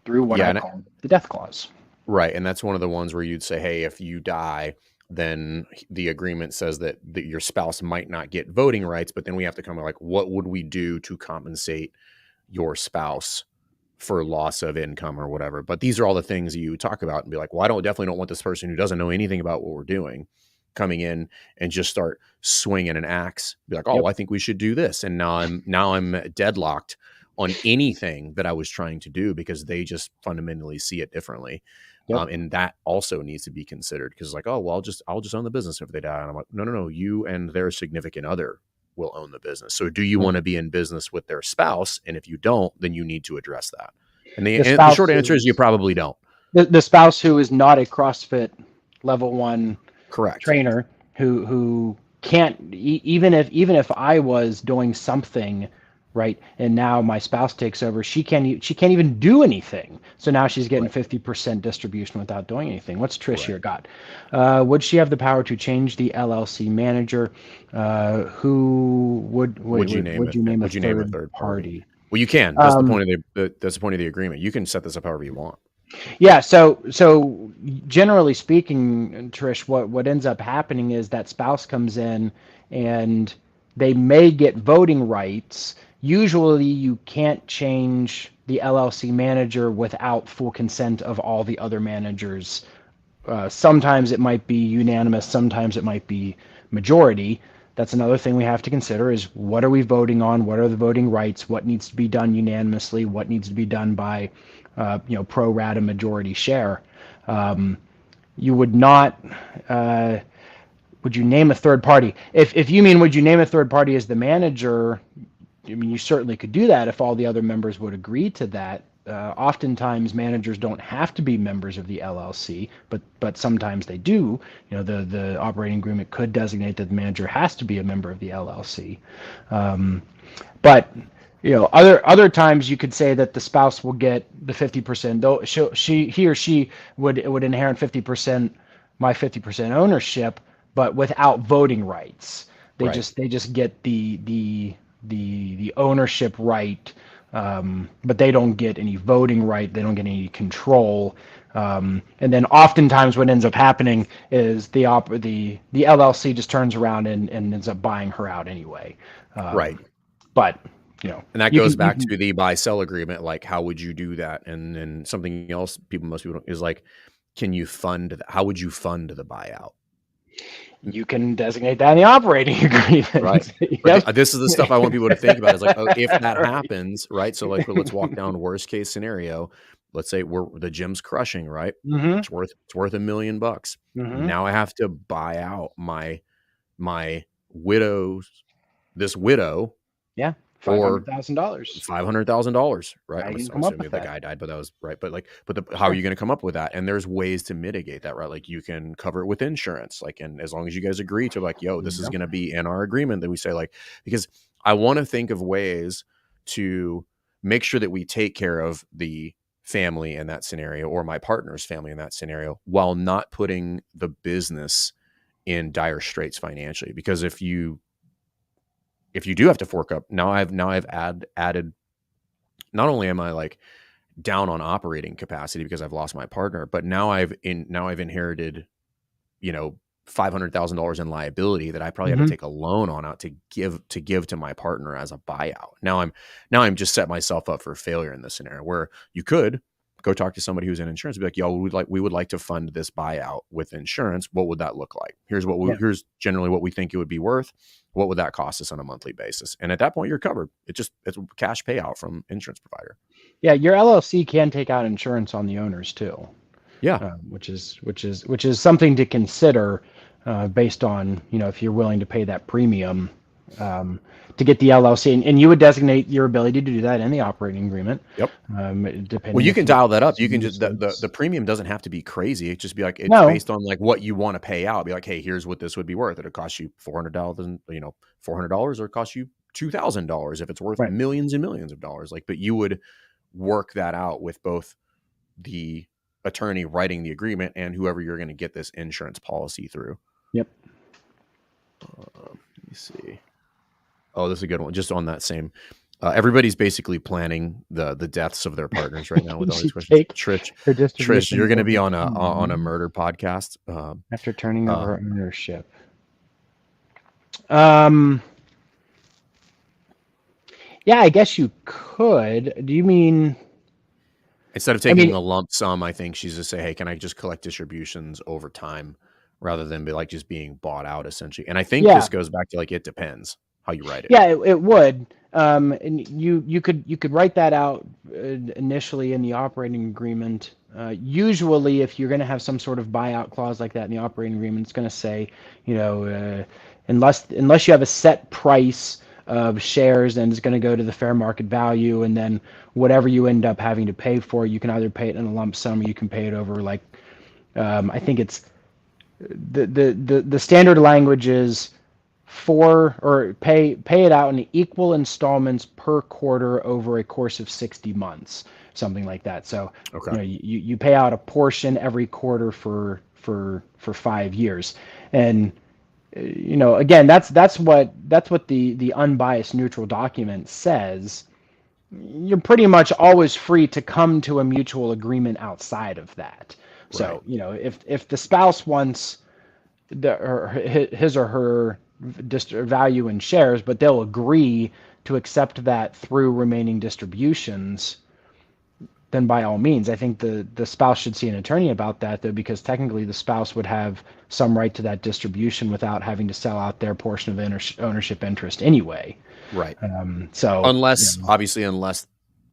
through what Yeah, I and call the death clause. right, and that's one of the ones where you'd say, "Hey, if you die, then the agreement says that your spouse might not get voting rights, but then we have to come like, what would we do to compensate your spouse for loss of income or whatever?" But these are all the things you talk about and be like, "Well, I definitely don't want this person who doesn't know anything about what we're doing coming in and just start swinging an axe. Be like, oh, Yep. I think we should do this," and now I'm deadlocked on anything that I was trying to do because they just fundamentally see it differently. Yep. And that also needs to be considered because like, oh, well, I'll just own the business if they die. And I'm like, no, no, no, you and their significant other will own the business. So do you want to be in business with their spouse? And if you don't, then you need to address that. And The the short spouse answer is you is probably don't. the spouse who is not a CrossFit. level one Correct. trainer who can't even if I was doing something right and now my spouse takes over, she can't even do anything. So now she's getting Right. 50% distribution without doing anything. What's Trish Right. here got? Would she have the power to change the LLC manager? Who would you name a Would you name a third third party? party? Well, you can. That's the Um, point of that's the point of the agreement. You can set this up however you want. Yeah, so generally speaking, Trish, what ends up happening is that spouse comes in and they may get voting rights. Usually, you can't change the LLC manager without full consent of all the other managers. Sometimes it might be unanimous, sometimes it might be majority. That's another thing we have to consider is what are we voting on? What are the voting rights? What needs to be done unanimously? What needs to be done by, pro rata majority share? You would not. Would you name a third party? If you mean would you name a third party as the manager, I mean, you certainly could do that if all the other members would agree to that. Oftentimes, managers don't have to be members of the LLC, but sometimes they do. The operating agreement could designate that the manager has to be a member of the LLC. But other times you could say that the spouse will get the 50%. Though he or she would inherit 50%, my 50% ownership, but without voting rights. They Right. just they just get the ownership right, but they don't get any voting right. They don't get any control. And then oftentimes what ends up happening is the LLC just turns around and ends up buying her out anyway. Right. But And that you goes can you back can to the buy sell agreement. Like, how would you do that? And then something else most people don't, is like, can you fund? How would you fund the buyout? you can designate that in the operating Right. agreement. But Yep. this is the stuff I want people to think about is like, oh, if that Right. happens, right? So like, let's walk down worst case scenario. Let's say the gym's crushing, right? Mm-hmm. It's worth $1 million. Mm-hmm. Now I have to buy out my widow's this widow Yeah. Five hundred for thousand dollars. $500,000, right? How I'm you gonna come up assuming with the that? guy died, but that was right. But like, how are Sure. you going to come up with that? And there's ways to mitigate that, right? Like you can cover it with insurance, like, and as long as you guys agree to like, yo, this is Yep. going to be in our agreement, that we say like, because I want to think of ways to make sure that we take care of the family in that scenario or my partner's family in that scenario while not putting the business in dire straits financially. Because if you do have to fork up, now I've added, not only am I like down on operating capacity because I've lost my partner, but now I've inherited, $500,000 in liability that I probably had to Mm-hmm. take a loan on out to give to my partner as a buyout. Now I'm just set myself up for failure in this scenario where you could go talk to somebody who's in insurance and be like, yo, we would like to fund this buyout with insurance. What would that look like? Yeah. Here's generally what we think it would be worth. What would that cost us on a monthly basis? And at that point you're covered. It's a cash payout from insurance provider. Yeah. Your LLC can take out insurance on the owners too, Yeah. which is something to consider, based on if you're willing to pay that premium, to get the LLC, and you would designate your ability to do that in the operating agreement, Yep. Well, depending you if can you dial that have up. You some can just the usage. premium doesn't have to be crazy. It just be like it's No. based on like what you want to pay out. Be like, hey, here's what this would be worth. It'll cost you $400, or it cost you $2,000 if it's worth Right. millions and millions of dollars. Like, but you would work that out with both the attorney writing the agreement and whoever you're going to get this insurance policy through. Yep. Let me see. Oh, this is a good one. Just on that same, everybody's basically planning the deaths of their partners right now with all these She questions. take her Trish, you're distributions going to be over on a time murder podcast. after turning Uh, over ownership. Um, yeah, I guess you could. Do you mean? Instead of I taking mean, a lump sum, I think she's just say, hey, can I just collect distributions over time rather than be like just being bought out essentially? And I think yeah, this goes back to like it depends how you write it. yeah, it would. And you could write that out, initially in the operating agreement. Usually, if you're going to have some sort of buyout clause like that in the operating agreement, it's going to say, unless you have a set price of shares and it's going to go to the fair market value, and then whatever you end up having to pay for, you can either pay it in a lump sum or you can pay it over, like, I think it's the standard language is pay it out in equal installments per quarter over a course of 60 months, something like that. So, Okay. you pay out a portion every quarter for 5 years. And again, that's what the unbiased neutral document says. You're pretty much always free to come to a mutual agreement outside of that. Right. So, if the spouse wants his or her value in shares, but they'll agree to accept that through remaining distributions, then by all means, I think the spouse should see an attorney about that, though, because technically the spouse would have some right to that distribution without having to sell out their portion of ownership interest anyway. Right. So, Unless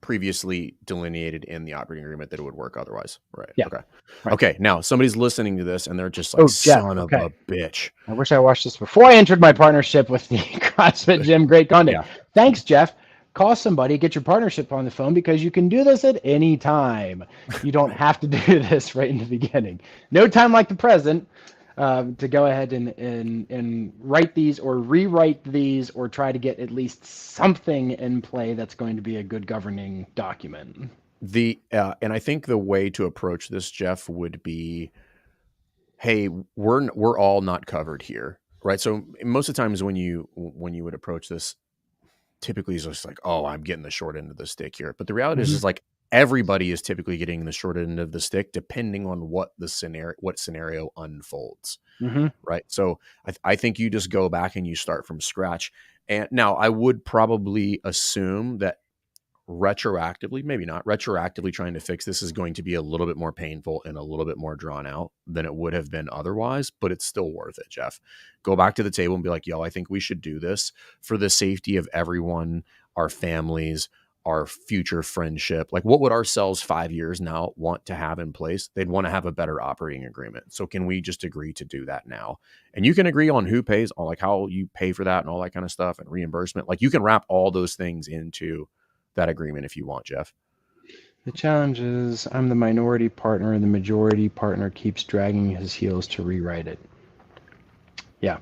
previously delineated in the operating agreement that it would work otherwise. Right. yeah, Okay. right. Okay. Now somebody's listening to this and they're just like, Oh, Jeff. son of Okay. a bitch. I wish I watched this before I entered my partnership with the CrossFit gym. Great content. Yeah. Thanks, Jeff. Call somebody, get your partnership on the phone, because you can do this at any time. You don't have to do this right in the beginning. No time like the present to go ahead and write these or rewrite these or try to get at least something in play that's going to be a good governing document. And I think the way to approach this, Jeff, would be, hey, we're all not covered here, right? So most of the times when you would approach this, typically it's just like, oh, I'm getting the short end of the stick here. But the reality is like everybody is typically getting the short end of the stick, depending on what scenario unfolds, right? So I think you just go back and you start from scratch. And now I would probably assume that retroactively, maybe not retroactively, trying to fix this is going to be a little bit more painful and a little bit more drawn out than it would have been otherwise, but it's still worth it, Jeff. Go back to the table and be like, yo, I think we should do this for the safety of everyone, our families, our future friendship. Like, what would ourselves 5 years now want to have in place? They'd want to have a better operating agreement. So can we just agree to do that now? And you can agree on who pays, on like how you pay for that and all that kind of stuff and reimbursement. Like, you can wrap all those things into that agreement if you want, Jeff. The challenge is I'm the minority partner and the majority partner keeps dragging his heels to rewrite it. Yeah.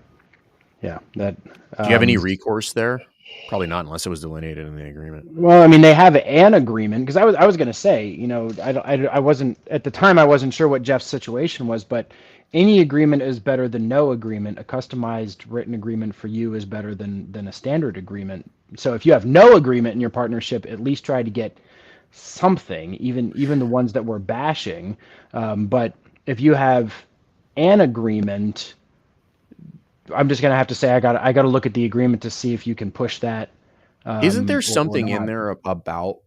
That. Do you have any recourse there? Probably not, unless it was delineated in the agreement. Well, I mean, they have an agreement, because I was going to say, I wasn't at the time. I wasn't sure what Jeff's situation was, but any agreement is better than no agreement. A customized written agreement for you is better than a standard agreement. So if you have no agreement in your partnership, at least try to get something, even the ones that we're bashing. But if you have an agreement, I'm just gonna have to say I got to look at the agreement to see if you can push that. Isn't there Or something in not. there about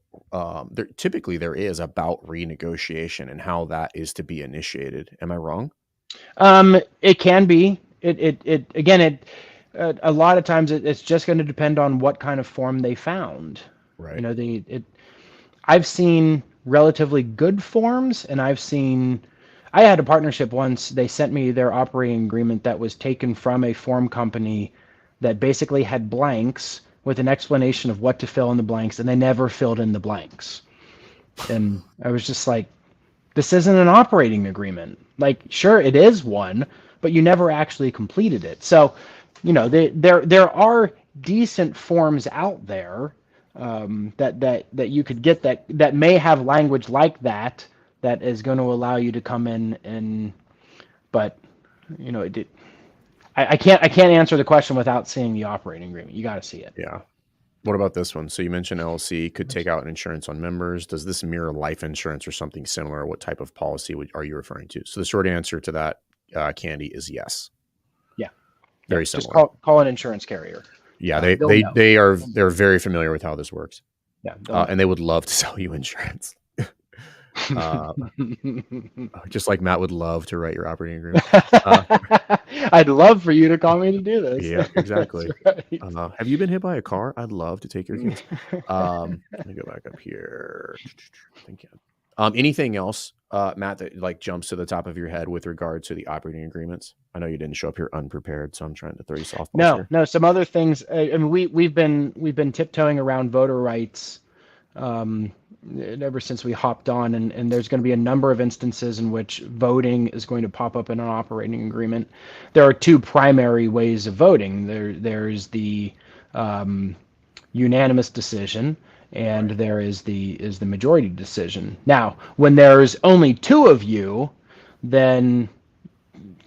typically there is about renegotiation and how that is to be initiated? Am I wrong? It can be. It again. A lot of times it's just going to depend on what kind of form they found. Right. I've seen relatively good forms, and I had a partnership once. They sent me their operating agreement that was taken from a form company that basically had blanks with an explanation of what to fill in the blanks, and they never filled in the blanks. And I was just like, this isn't an operating agreement. Like, sure, it is one, but you never actually completed it. So, there are decent forms out there that you could get that may have language like that is going to allow you to come in but I can't answer the question without seeing the operating agreement. You got to see it. Yeah. What about this one? So you mentioned LLC could take out insurance on members. Does this mirror life insurance or something similar? What type of policy are you referring to? So the short answer to that, Candy, is yes. Yeah. Very similar. Just call an insurance carrier. Yeah, they're very familiar with how this works. Yeah, and they would love to sell you insurance. Just like Matt would love to write your operating agreement. I'd love for you to call me to do this. Yeah, exactly. Right. Have you been hit by a car? I'd love to take your kids. Let me go back up here. Thank you. Anything else, Matt, that like jumps to the top of your head with regard to the operating agreements? I know you didn't show up here unprepared, so I'm trying to throw you softballs here. No. Some other things. I mean, we've been tiptoeing around voter rights ever since we hopped on, and there's going to be a number of instances in which voting is going to pop up in an operating agreement. There are two primary ways of voting. There's the unanimous decision, and there is the majority decision. Now, when there's only two of you, then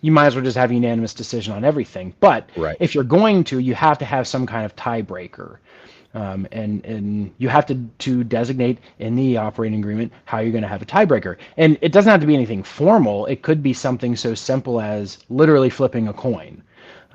you might as well just have unanimous decision on everything. But Right. if you're going to, you have to have some kind of tiebreaker. And you have to designate in the operating agreement how you're going to have a tiebreaker. And it doesn't have to be anything formal. It could be something so simple as literally flipping a coin.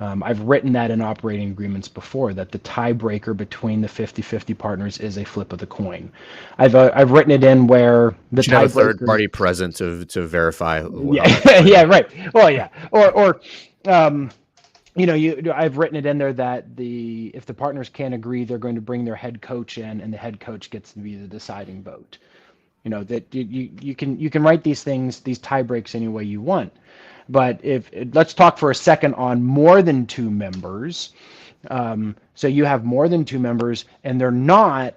I've written that in operating agreements before, that the tiebreaker between the 50-50 partners is a flip of the coin. I've written it in where the You should have a third tiebreaker. party present to verify how that's Yeah, played yeah, out. right. Well, yeah, or I've written it in there that if the partners can't agree, they're going to bring their head coach in, and the head coach gets to be the deciding vote. That you can write these things, these tie breaks, any way you want. But if let's talk for a second on more than two members. So you have more than two members, and they're not.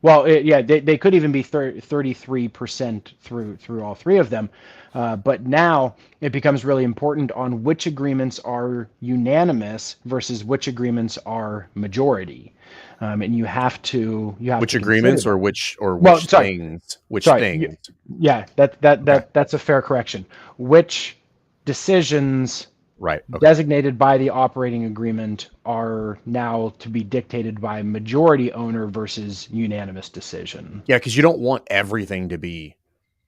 Well, yeah, they could even be 33% through all three of them. But now it becomes really important on which agreements are unanimous versus which agreements are majority. And you have Which to consider agreements or that. Well, which sorry, things? Which sorry. things? Yeah, Okay. that's a fair correction. Which decisions Right. Okay. designated by the operating agreement are now to be dictated by majority owner versus unanimous decision. Yeah, because you don't want everything to be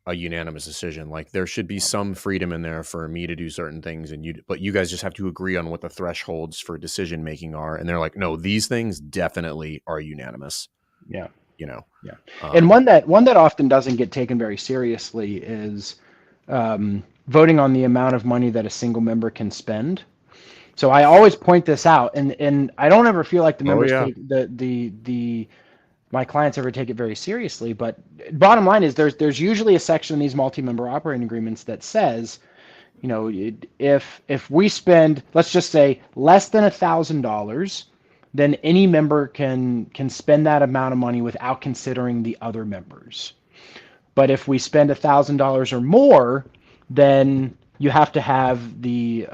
a unanimous decision. Like there should be some freedom in there for me to do certain things, but you guys just have to agree on what the thresholds for decision making are. And they're like, no, these things definitely are unanimous. Yeah, You know, yeah. And um, one that often doesn't get taken very seriously is voting on the amount of money that a single member can spend. So I always point this out, and I don't ever feel like the oh members yeah, take the my clients ever take it very seriously. But bottom line is there's usually a section in these multi-member operating agreements that says, if we spend, let's just say, less than $1,000, then any member can spend that amount of money without considering the other members. But if we spend $1,000 or more, then you have to have the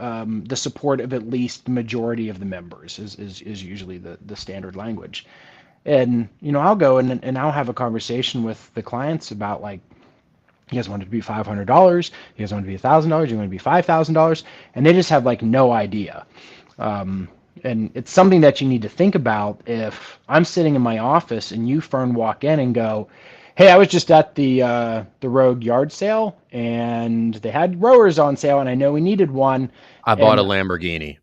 support of at least the majority of the members is usually the standard language. And I'll go and I'll have a conversation with the clients about, like, you guys want it to be $500, you guys want it to be $1,000, you want it to be $5,000, and they just have like no idea. And it's something that you need to think about. If I'm sitting in my office and you, Fern, walk in and go, "Hey, I was just at the Rogue yard sale, and they had rowers on sale, and I know we needed one." I bought a And Lamborghini.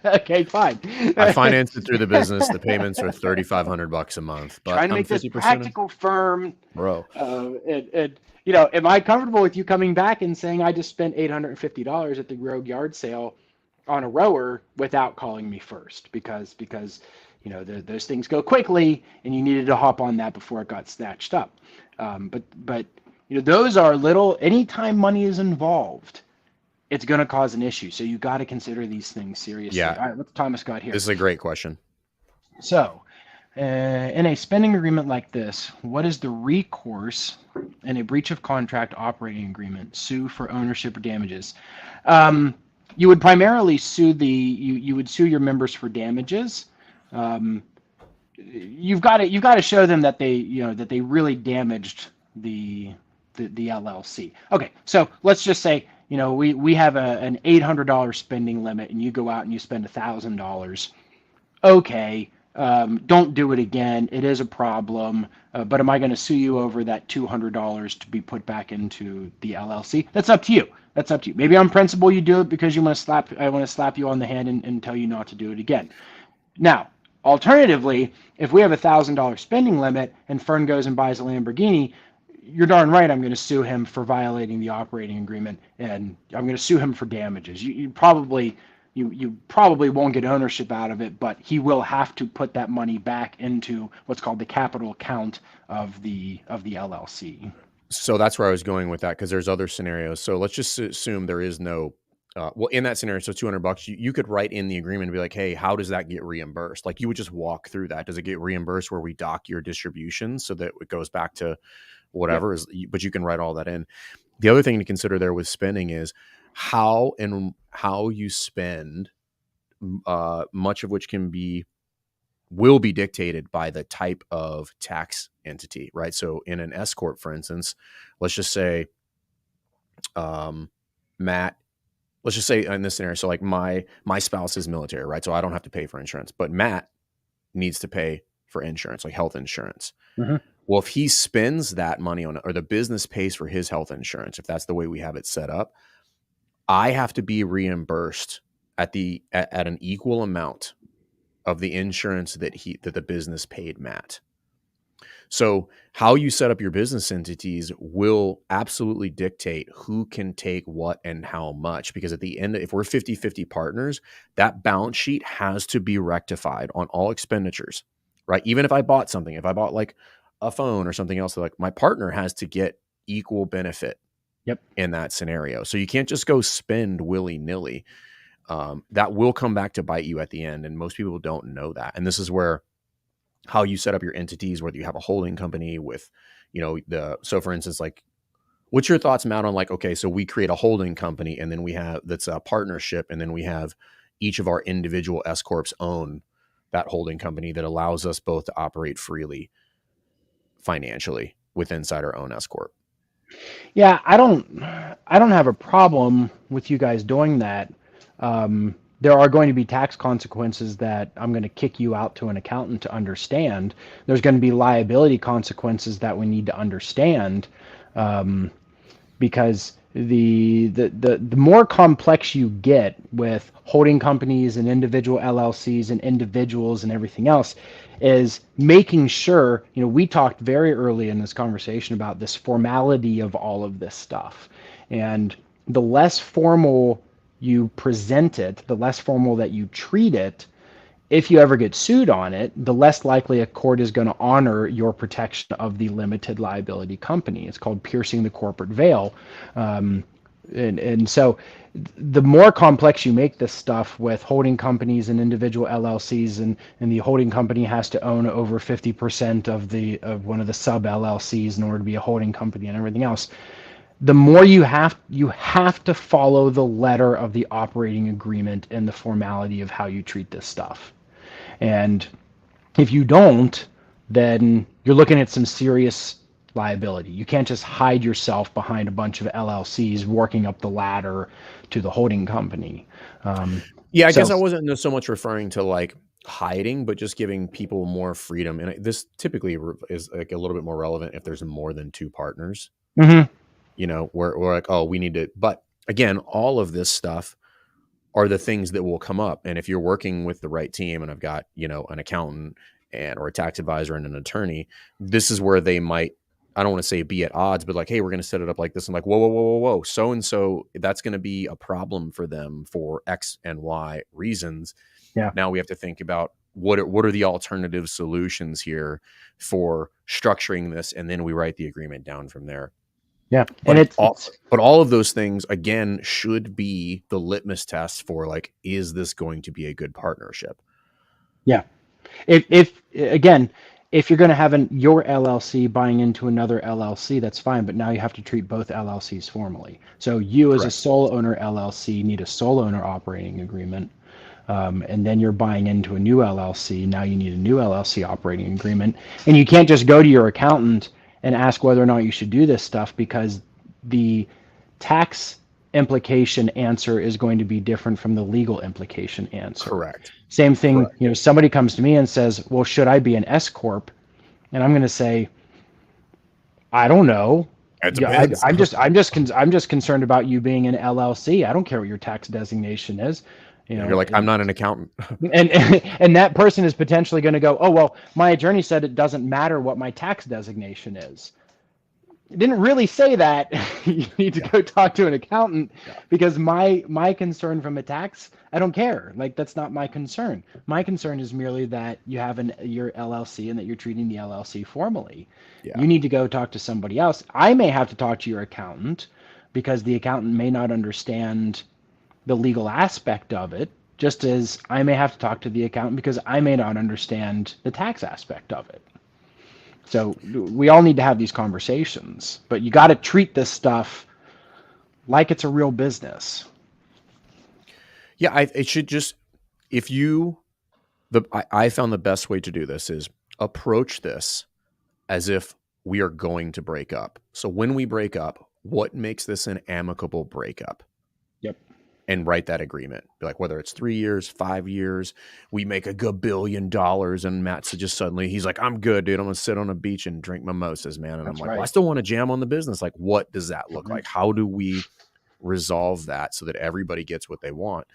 okay, fine. I financed it through the business. The payments are $3,500 a month, but Trying to I'm make this 50% of practical, firm. bro. Am I comfortable with you coming back and saying I just spent $850 at the Rogue yard sale on a rower without calling me first? Because those things go quickly, and you needed to hop on that before it got snatched up. But those are little. Anytime money is involved, it's going to cause an issue. So you got to consider these things seriously. Yeah, All right, what's Thomas got here? this is a great question. So, in a spending agreement like this, what is the recourse in a breach of contract operating agreement? Sue for ownership or damages. You would primarily you would sue your members for damages. You've got to show them that they really damaged the LLC. Okay, so let's just say we have an $800 spending limit, and you go out and you spend $1,000. Okay, don't do it again. It is a problem. But am I going to sue you over that $200 to be put back into the LLC? That's up to you. That's up to you. Maybe on principle you do it because I want to slap you on the hand and tell you not to do it again. Now, alternatively, if we have $1,000 spending limit and Fern goes and buys a Lamborghini, you're darn right I'm going to sue him for violating the operating agreement, and I'm going to sue him for damages. You probably won't get ownership out of it, but he will have to put that money back into what's called the capital account of the LLC. So that's where I was going with that, because there's other scenarios. So let's just assume there is no well, in that scenario, so $200, you could write in the agreement and be like, hey, how does that get reimbursed? Like you would just walk through that. Does it get reimbursed where we dock your distribution so that it goes back to Yep. whatever is, but you can write all that in. The other thing to consider there with spending is how you spend, much of which will be dictated by the type of tax entity, right? So in an S corp, for instance, let's just say, Matt, let's just say in this scenario, so like my spouse is military, right? So I don't have to pay for insurance, but Matt needs to pay for insurance, like health insurance. Mm-hmm. Well, if he spends that money on, or the business pays for his health insurance, if that's the way we have it set up, I have to be reimbursed at an equal amount of the insurance that the business paid Matt. So how you set up your business entities will absolutely dictate who can take what and how much, because at the end, if we're 50-50 partners, that balance sheet has to be rectified on all expenditures, right? Even if I bought something, if I bought like a phone or something else, like my partner has to get equal benefit. Yep. In that scenario. So you can't just go spend willy-nilly. That will come back to bite you at the end. And most people don't know that. And this is where how you set up your entities, whether you have a holding company with, so for instance, like, what's your thoughts, Matt, on like, okay, so we create a holding company and then that's a partnership. And then we have each of our individual S corps own that holding company that allows us both to operate freely financially with inside our own S corp. Yeah, I don't have a problem with you guys doing that. There are going to be tax consequences that I'm going to kick you out to an accountant to understand. There's going to be liability consequences that we need to understand, because the more complex you get with holding companies and individual LLCs and individuals and everything else, is making sure, we talked very early in this conversation about this formality of all of this stuff. And the less formal you present it, the less formal that you treat it, if you ever get sued on it, the less likely a court is going to honor your protection of the limited liability company. It's called piercing the corporate veil. And so the more complex you make this stuff with holding companies and individual LLCs, and the holding company has to own over 50% of one of the sub LLCs in order to be a holding company and everything else, the more you have to follow the letter of the operating agreement and the formality of how you treat this stuff. And if you don't, then you're looking at some serious liability. You can't just hide yourself behind a bunch of LLCs working up the ladder to the holding company. Yeah, I So, guess I wasn't so much referring to like hiding, but just giving people more freedom. And this typically is like a little bit more relevant if there's more than two partners, mhm, where we're like, oh, we need to. But again, all of this stuff are the things that will come up. And if you're working with the right team, and I've got, an accountant or a tax advisor and an attorney, this is where they might, I don't want to say be at odds, but like, hey, we're going to set it up like this. I'm like, whoa, whoa, whoa, whoa, whoa. So that's going to be a problem for them for X and Y reasons. yeah, Now we have to think about what are the alternative solutions here for structuring this, and then we write the agreement down from there. yeah, and But it's all of those things again should be the litmus test for like, is this going to be a good partnership? yeah. If again, if you're going to have your LLC buying into another LLC, that's fine, but now you have to treat both LLCs formally. So you as a Correct. sole owner LLC need a sole owner operating agreement. And then you're buying into a new LLC. Now you need a new LLC operating agreement. And you can't just go to your accountant and ask whether or not you should do this stuff, because the tax implication answer is going to be different from the legal implication answer. Correct. Same thing, Correct. somebody comes to me and says, well, should I be an S Corp? And I'm going to say, I don't know. It Yeah, depends. I'm just concerned about you being an LLC. I don't care what your tax designation is. You're like, I'm not an accountant. And that person is potentially going to go, oh, well, my attorney said it doesn't matter what my tax designation is. It didn't really say that. You need to go talk to an accountant, because my concern from a tax, I don't care. Like, that's not my concern. My concern is merely that you have your LLC and that you're treating the LLC formally. Yeah. You need to go talk to somebody else. I may have to talk to your accountant, because the accountant may not understand the legal aspect of it, just as I may have to talk to the accountant because I may not understand the tax aspect of it. So we all need to have these conversations, but you got to treat this stuff like it's a real business. Yeah, it should just, if you, I found the best way to do this is approach this as if we are going to break up. So when we break up, what makes this an amicable breakup? Yep. And write that agreement. Be like, whether it's 3 years, 5 years, we make a good $1 billion. And Matt said just suddenly, he's like, I'm good, dude. I'm going to sit on a beach and drink mimosas, man. And I'm That's like, well, I right. still want to jam on the business. Like, what does that look Mhm. like? How do we resolve that so that everybody gets what they want?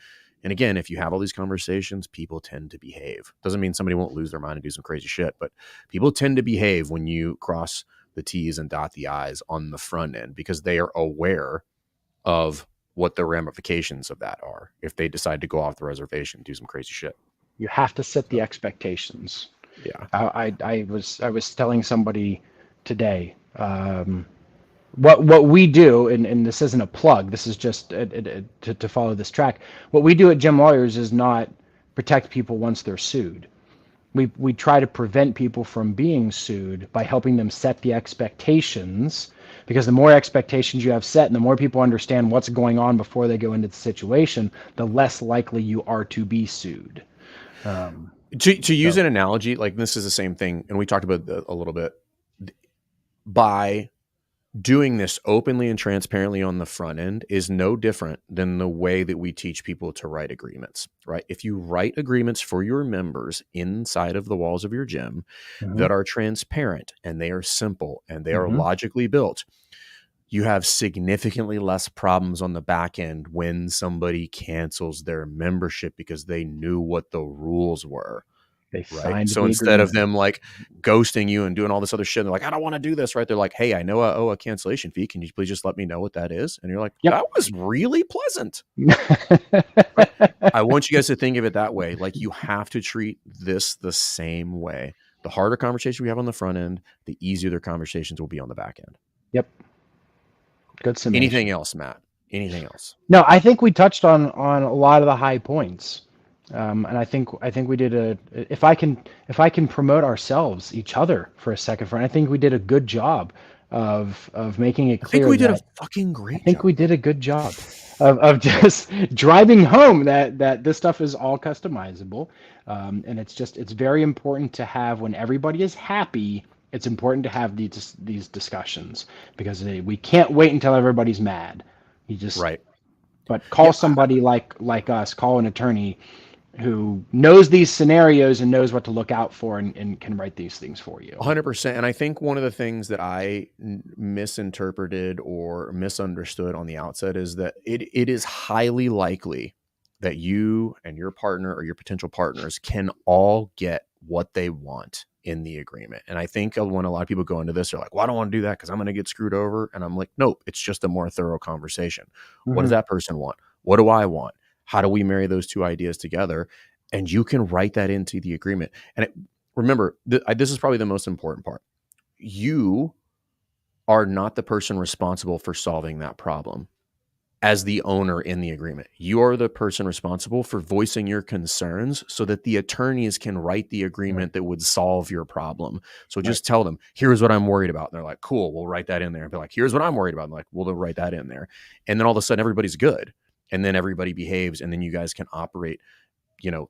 And again, if you have all these conversations, people tend to behave. Doesn't mean somebody won't lose their mind and do some crazy shit, but people tend to behave when you cross the T's and dot the I's on the front end because they are aware of what the ramifications of that are if they decide to go off the reservation and do some crazy shit. You have to set the So, expectations. yeah. I was telling somebody today, what we do, and this isn't a plug. This is just to follow this track. What we do at Gym Lawyers is not protect people once they're sued. We try to prevent people from being sued by helping them set the expectations, because the more expectations you have set and the more people understand what's going on before they go into the situation, the less likely you are to be sued. To use So an analogy, like this is the same thing, and we talked about a little bit, by doing this openly and transparently on the front end is no different than the way that we teach people to write agreements, right? If you write agreements for your members inside of the walls of your gym mhm, that are transparent and they are simple and they are mhm, logically built, you have significantly less problems on the back end when somebody cancels their membership because they knew what the rules were. they Right. signed So the instead of agreement. them like ghosting you and doing all this other shit, they're like, I don't want to do this. Right. They're like, hey, I know I owe a cancellation fee. Can you please just let me know what that is? And you're like, Yep. that was really pleasant. Right. I want you guys to think of it that way. Like you have to treat this the same way. The harder conversation we have on the front end, the easier their conversations will be on the back end. Yep. Good Anything summation. else, Matt? Anything else? No, I think we touched on a lot of the high points, and I think we did a. If I can promote ourselves, each other for a second, friend, I think we did a good job of making it I think clear we did a that fucking I great think we job. did a good job of just driving home that this stuff is all customizable, and it's very important to have when everybody is happy. It's important to have these discussions because we can't wait until everybody's mad. You just Right. but call Yeah. somebody like us, call an attorney who knows these scenarios and knows what to look out for and can write these things for you. 100%. And I think one of the things that I misinterpreted or misunderstood on the outset is that it is highly likely that you and your partner or your potential partners can all get what they want in the agreement. And I think when a lot of people go into this, they're like, well, I don't want to do that because I'm going to get screwed over. And I'm like, nope, it's just a more thorough conversation. What does Hmm. that person want? What do I want? How do we marry those two ideas together? And you can write that into the agreement. And remember, this is probably the most important part. You are not the person responsible for solving that problem as the owner in the agreement. You are the person responsible for voicing your concerns so that the attorneys can write the Right. agreement that would solve your problem. So Right. just tell them, here's what I'm worried about. And they're like, cool, we'll write that in there. And be like, here's what I'm worried about. And like, we'll write that in there. And then all of a sudden everybody's good. And then everybody behaves. And then you guys can operate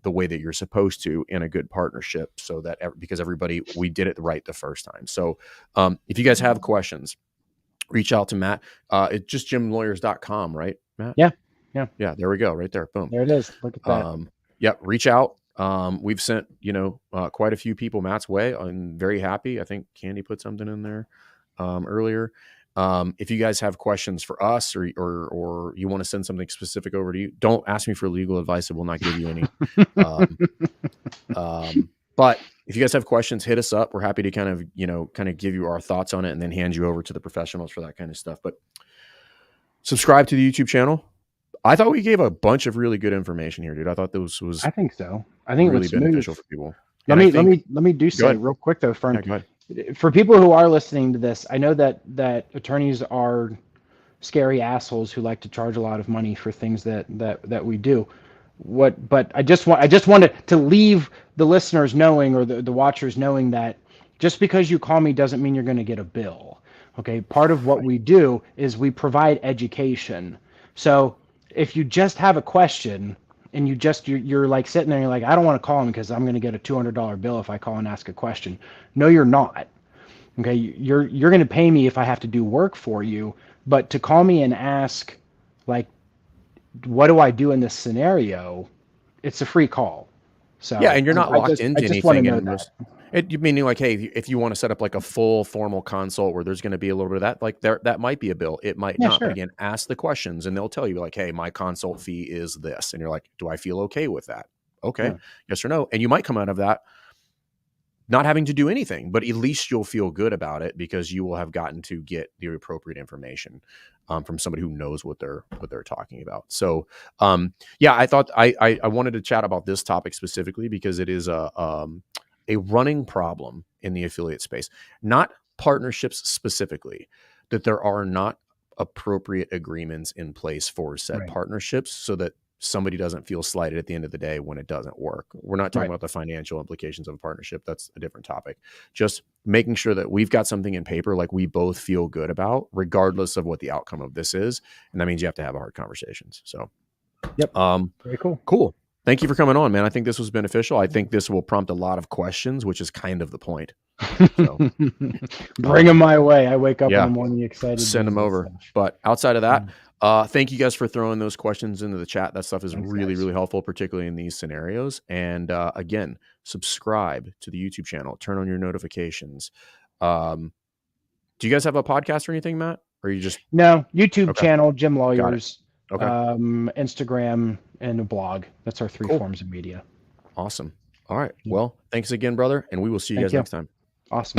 the way that you're supposed to in a good partnership, so that because everybody, we did it right the first time. So if you guys have questions, reach out to Matt. It's just gymlawyers.com, right, Matt? Yeah. Yeah. Yeah, there we go, right there, boom. There it is. Look at that. Yeah, reach out. We've sent quite a few people Matt's way. I'm very happy. I think Candy put something in there earlier. If you guys have questions for us or you want to send something specific over to you, don't ask me for legal advice. I will not give you any. Um, but if you guys have questions, hit us up. We're happy to kind of give you our thoughts on it and then hand you over to the professionals for that kind of stuff. But subscribe to the YouTube channel. I thought we gave a bunch of really good information here, dude. I thought this was I think so. I think really what's smooth. beneficial for people. Let And I me let think, me let me do go say ahead. real quick though, Fern, Yeah, go ahead. for people who are listening to this, I know that attorneys are scary assholes who like to charge a lot of money for things that we do. But I just wanted to leave the listeners knowing, or the watchers knowing, that just because you call me doesn't mean you're going to get a bill. Okay, part of what Right. we do is we provide education. So if you just have a question and you're like sitting there and you're like, I don't want to call him because I'm going to get a $200 bill if I call and ask a question. No, you're not. Okay, you're going to pay me if I have to do work for you, but to call me and ask, like, what do I do in this scenario? It's a free call. Yeah, So and you're not I locked just I into just want to anything, know and that. you meaning like, hey, if you want to set up like a full formal consult where there's going to be a little bit of that, like that might be a bill, it might Yeah, not. But sure. again, ask the questions, and they'll tell you like, hey, my consult fee is this, and you're like, do I feel okay with that? Okay, Yeah. yes or no, and you might come out of that not having to do anything, but at least you'll feel good about it because you will have gotten to get the appropriate information from somebody who knows what they're talking about. So, yeah, I thought I wanted to chat about this topic specifically because it is a running problem in the affiliate space, not partnerships specifically, that there are not appropriate agreements in place for said Right. partnerships so that somebody doesn't feel slighted at the end of the day when it doesn't work. We're not talking Right. about the financial implications of a partnership. That's a different topic. Just making sure that we've got something in paper like we both feel good about, regardless of what the outcome of this is. And that means you have to have hard conversations. So, Yep. um, Very cool. cool. Thank you for coming on, man. I think this was beneficial. I think this will prompt a lot of questions, which is kind of the point. So, Bring them my way. I wake up in the yeah, morning excited to send them do this over. stuff. But outside of that, Mm. thank you guys for throwing those questions into the chat. That stuff is Thanks, really, guys. really helpful, particularly in these scenarios. And again, subscribe to the YouTube channel, turn on your notifications. Um, do you guys have a podcast or anything, Matt? Or you just No, YouTube okay? channel, Jim Got it. Lawyers, Okay, Instagram, and a blog. That's our three cool, forms of media. awesome. All right. Yep. Well, thanks again, brother, and we will see you Thank guys you. next time. Awesome.